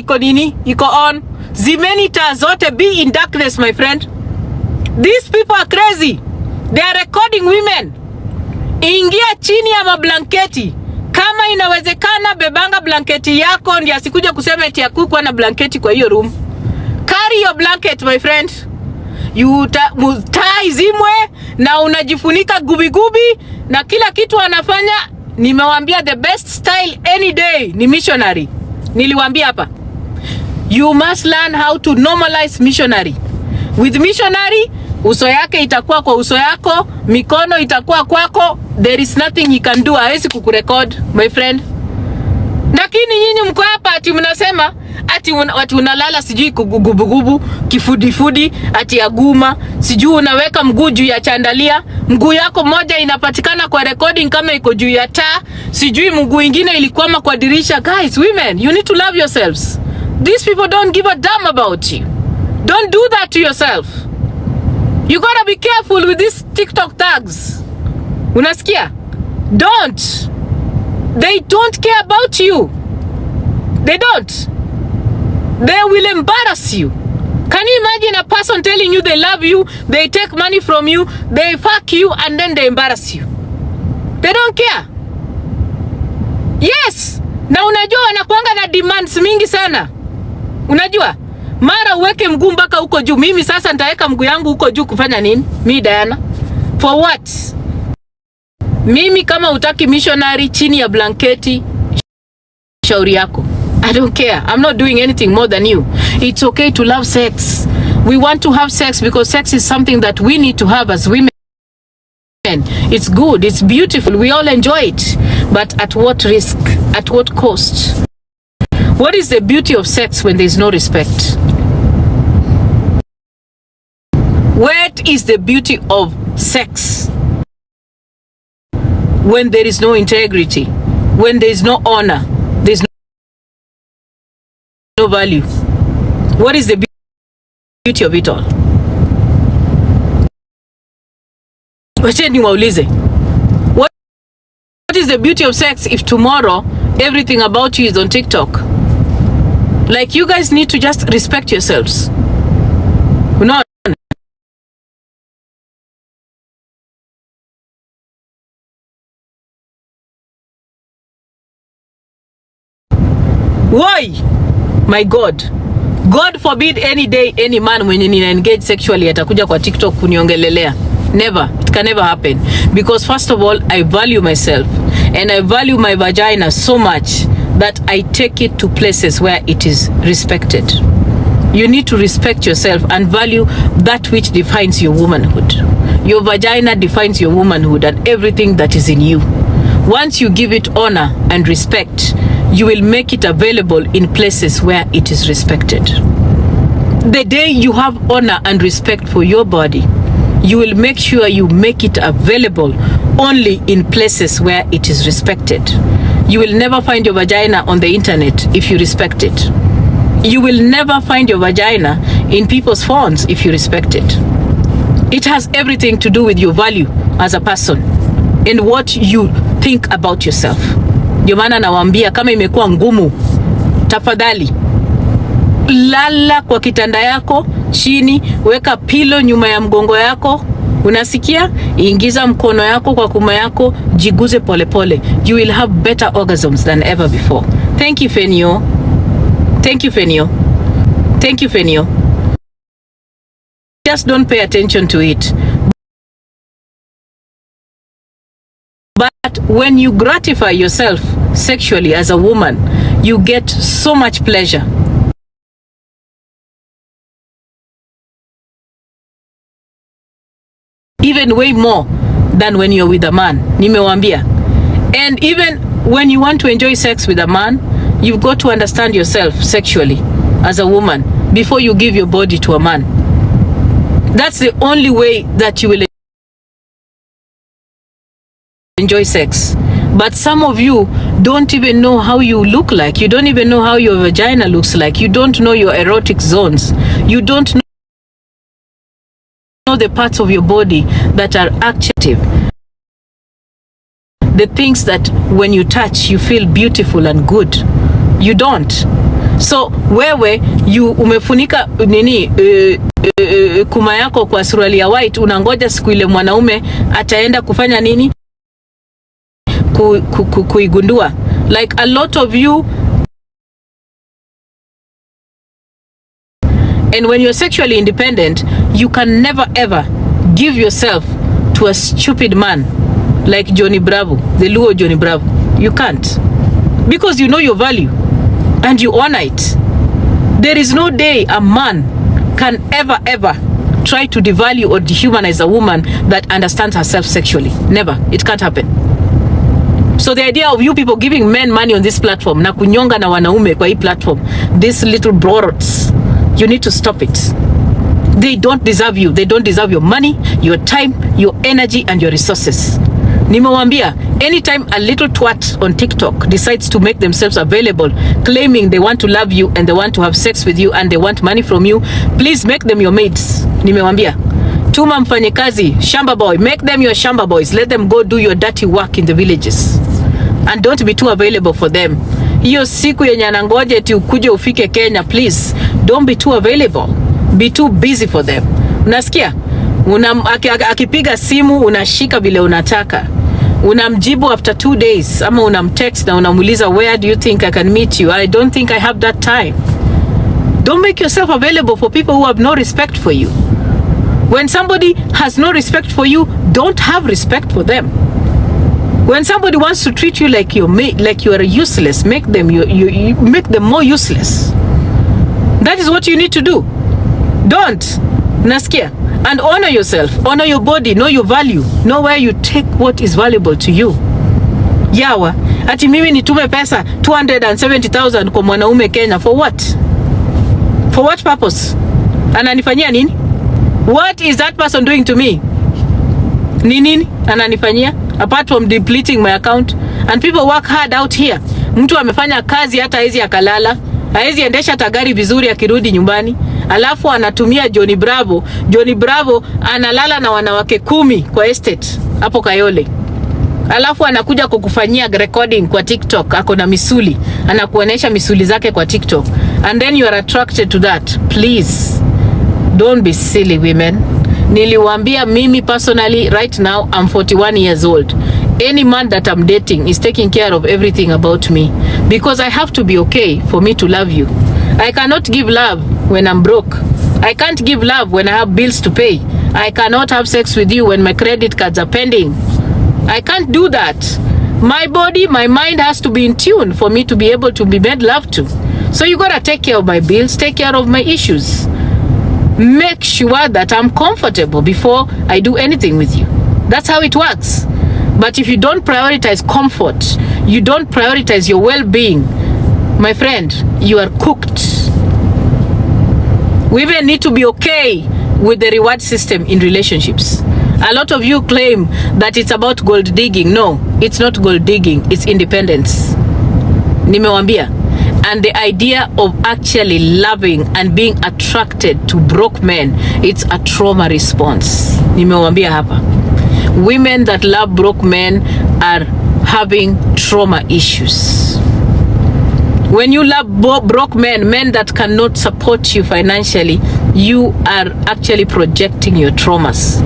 S1: iko on. Zimeni taa zote, be in darkness my friend. These people are crazy. They are recording women. Ingia chini ya mablanketi. Kama inawezekana bebanga blanketi yako ndio asikuja kusema eti hakukuwa na blanketi kwa hiyo room. Carry your blanket my friend. Taa izimwe na unajifunika gubi na kila kitu anafanya. Nimewaambia the best style any day ni missionary. Niliwaambia hapa. You must learn how to normalize missionary. With missionary, uso yake itakuwa kwa uso yako, mikono itakuwa kwako. There is nothing he can do. Hawezi kukurecord, my friend. Lakini nyinyi mko hapa ati mnasema ati unalala sijui gubugubu, kifudifudi, ati aguma, sijui unaweka mguu juu ya chandalia, mguu yako moja inapatikana kwa recording kama iko juu ya taa, sijui mguu ingine ilikwama kwa dirisha. Guys, women, you need to love yourselves. These people don't give a damn about you. Don't do that to yourself. You gotta be careful with these TikTok tags. Unasikia? Don't. They don't care about you. They don't. They will embarrass you. Can you imagine a person telling you they love you, they take money from you, they fuck you, and then they embarrass you? They don't care. Yes. Na unajua wanakuanga na demands mingi sana. Unajua? Mara uweke mguu mpaka huko juu. Mimi sasa nitaweka mguu yangu huko juu kufanya nini? Mi Diana. For what? Mimi kama utaki missionary chini ya blanketi, shauri yako. I don't care. I'm not doing anything more than you. It's okay to love sex. We want to have sex because sex is something that we need to have as women. It's good. It's beautiful. We all enjoy it. But at what risk? At what cost? What is the beauty of sex when there is no respect? What is the beauty of sex when there is no integrity? When there is no honor? There is no value. What is the beauty of it all? Wacha niwaulize. What is the beauty of sex if tomorrow everything about you is on TikTok? Like, you guys need to just respect yourselves. No. Why? My God. God forbid any day any man when you engage sexually atakuja kwa TikTok kuniongelelea. Never. It can never happen. Because first of all, I value myself. And I value my vagina so much that I take it to places where it is respected. You need to respect yourself and value that which defines your womanhood. Your vagina defines your womanhood and everything that is in you. Once you give it honor and respect, you will make it available in places where it is respected. The day you have honor and respect for your body, you will make sure you make it available only in places where it is respected. You will never find your vagina on the internet if you respect it. You will never find your vagina in people's phones if you respect it. It has everything to do with your value as a person and what you think about yourself. Ndio maana nawaambia kama imekuwa ngumu, tafadhali lala kwa kitanda yako chini, weka pilo nyuma ya mgongo yako. Unasikia? Ingiza mkono yako kwa kuma yako, jiguze polepole. You will have better orgasms than ever before. Thank you, Fenio. Thank you, Fenio. Thank you, Fenio. just don't pay attention to it. But when you gratify yourself sexually as a woman, you get so much pleasure. Even way more than when you're with a man. Nimewambia. And even when you want to enjoy sex with a man, you've got to understand yourself sexually as a woman before you give your body to a man. That's the only way that you will enjoy sex. But some of you don't even know how you look like. You don't even know how your vagina looks like. You don't know your erotic zones. You don't know the parts of your body that are active. The things that when you touch, you feel beautiful and good. You don't. So wewe you umefunika nini kuma yako kwa suruali ya white, unangoja siku ile mwanaume ataenda kufanya nini? Kuigundua. Like a lot of you, and when you're sexually independent, you can never ever give yourself to a stupid man like Johnny Bravo, the Luo Johnny Bravo. You can't, because you know your value and you honor it. There is no day a man can ever try to devalue or dehumanize a woman that understands herself sexually. Never. It can't happen. So the idea of you people giving men money on this platform, na kunyonga na wanaume kwa hii platform, these little broads, you need to stop it. They don't deserve you. They don't deserve your money, your time, your energy, and your resources. Nimewambia, anytime a little twat on TikTok decides to make themselves available, claiming they want to love you and they want to have sex with you and they want money from you, please make them your mates. Nimewambia, tuma mfanyikazi, shamba boy, make them your shamba boys. Let them go do your dirty work in the villages. And don't be too available for them. Hiyo siku yenye anangoje eti ukuje ufike Kenya, please, don't be too available. Be too busy for them. Unasikia? Akipiga simu unashika vile unataka. Unamjibu after 2 days, ama unamtext na unamuuliza, where do you think I can meet you? I don't think I have that time. Don't make yourself available for people who have no respect for you. When somebody has no respect for you, don't have respect for them. When somebody wants to treat you like you are useless, make them you make them more useless. That is what you need to do. Don't. Nasikia. And honor yourself. Honor your body. Know your value. Know where you take what is valuable to you. Yawa. Ati mimi nitume pesa 270,000 kwa mwanaume Kenya. For what? For what purpose? Ananifanyia nini? What is that person doing to me? Nini ananifanyia? Apart from depleting my account. And people work hard out here. Mtu amefanya kazi hata hizi akalala. Haezi endesha tagari vizuri akirudi nyumbani. Alafu anatumia Johnny Bravo. Johnny Bravo analala na wanawake 10 kwa estate hapo Kayole. Alafu anakuja kukufanyia recording kwa TikTok. Ako na misuli. Anakuonesha misuli zake kwa TikTok. And then you are attracted to that. Please, don't be silly women. Niliwaambia mimi personally, right now I'm 41 years old. Any man that I'm dating is taking care of everything about me, because I have to be okay for me to love you. I cannot give love when I'm broke. I can't give love when I have bills to pay. I cannot have sex with you when my credit cards are pending. I can't do that. My body, my mind has to be in tune for me to be able to be made love to. So you gotta take care of my bills, take care of my issues. Make sure that I'm comfortable before I do anything with you. That's how it works. But if you don't prioritize comfort, you don't prioritize your well-being, my friend, you are cooked. Women need to be okay with the reward system in relationships. A lot of you claim that it's about gold digging. No, it's not gold digging, it's independence. Nimewambia. And the idea of actually loving and being attracted to broke men, it's a trauma response. Nimewambia hapa. Women that love broke men are having trauma issues. When you love broke men, men that cannot support you financially, you are actually projecting your traumas.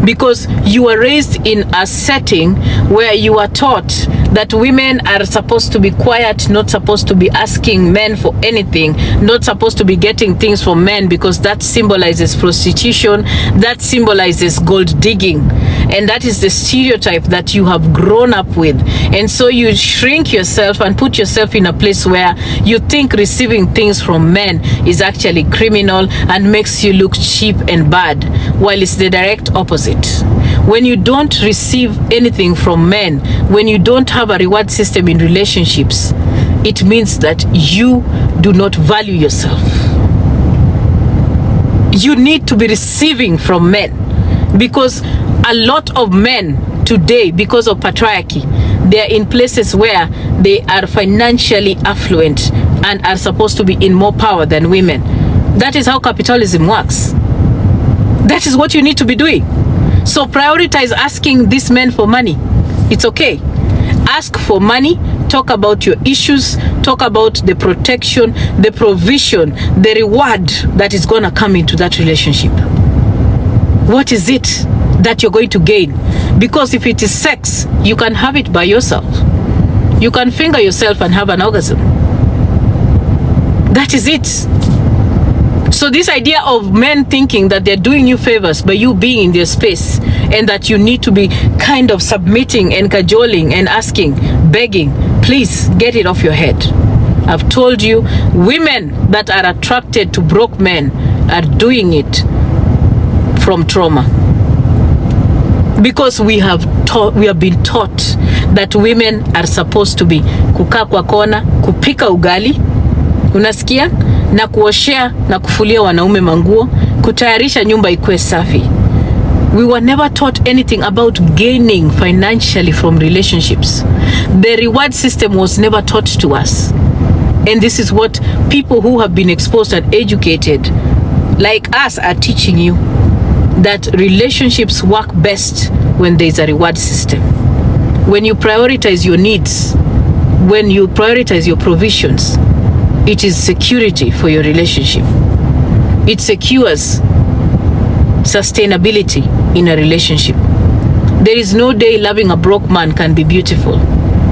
S1: Because you were raised in a setting where you are taught that women are supposed to be quiet, not supposed to be asking men for anything, not supposed to be getting things from men, because that symbolizes prostitution, that symbolizes gold digging, and that is the stereotype that you have grown up with. And so you shrink yourself and put yourself in a place where you think receiving things from men is actually criminal and makes you look cheap and bad, while it's the direct opposite. When you don't receive anything from men, when you don't have a reward system in relationships, it means that you do not value yourself. You need to be receiving from men, because a lot of men today, because of patriarchy, they are in places where they are financially affluent and are supposed to be in more power than women. That is how capitalism works. That is what you need to be doing. So prioritize asking these men for money. It's okay. Ask for money, talk about your issues, talk about the protection, the provision, the reward that is going to come into that relationship. What is it that you're going to gain? Because if it is sex, you can have it by yourself. You can finger yourself and have an orgasm. That is it. So this idea of men thinking that they're doing you favors by you being in their space, and that you need to be kind of submitting and cajoling and asking, begging, please get it off your head. I've told you, women that are attracted to broke men are doing it from trauma. Because we have been taught that women are supposed to be kukaa kwa kona, kupika ugali, unasikia, na kuoshea na kufulia wanaume manguo, kutayarisha nyumba ikuwe safi. We were never taught anything about gaining financially from relationships. The reward system was never taught to us. And this is what people who have been exposed and educated like us are teaching you, that relationships work best when there is a reward system. When you prioritize your needs, when you prioritize your provisions, it is security for your relationship. It secures sustainability in a relationship. There is no day loving a broke man can be beautiful.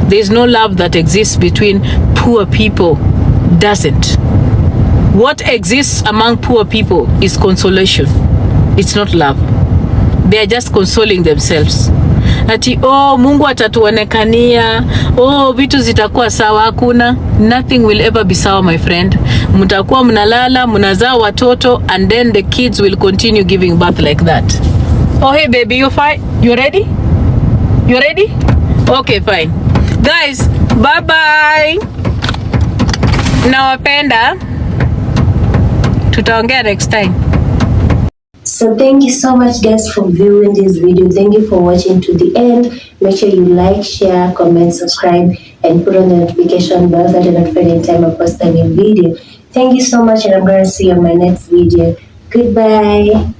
S1: There is no love that exists between poor people. Doesn't. What exists among poor people is consolation. It's not love. They are just consoling themselves. Ati, oh, Mungu atatuonekania, oh, vitu zitakuwa sawa. Hakuna. Nothing will ever be sawa, my friend. Mtakuwa mnalala, mnazaa watoto, and then the kids will continue giving birth like that. Oh, hey baby, you fine? You ready? You ready? Okay, fine. Guys, bye-bye. Nawapenda. Tutaongea next time.
S2: So thank you so much guys for viewing this video. Thank you for watching to the end. Make sure you like, share, comment, subscribe, and put on the notification bell so that you're notified anytime I post a new video. Thank you so much, and I'm going to see you on my next video. Goodbye.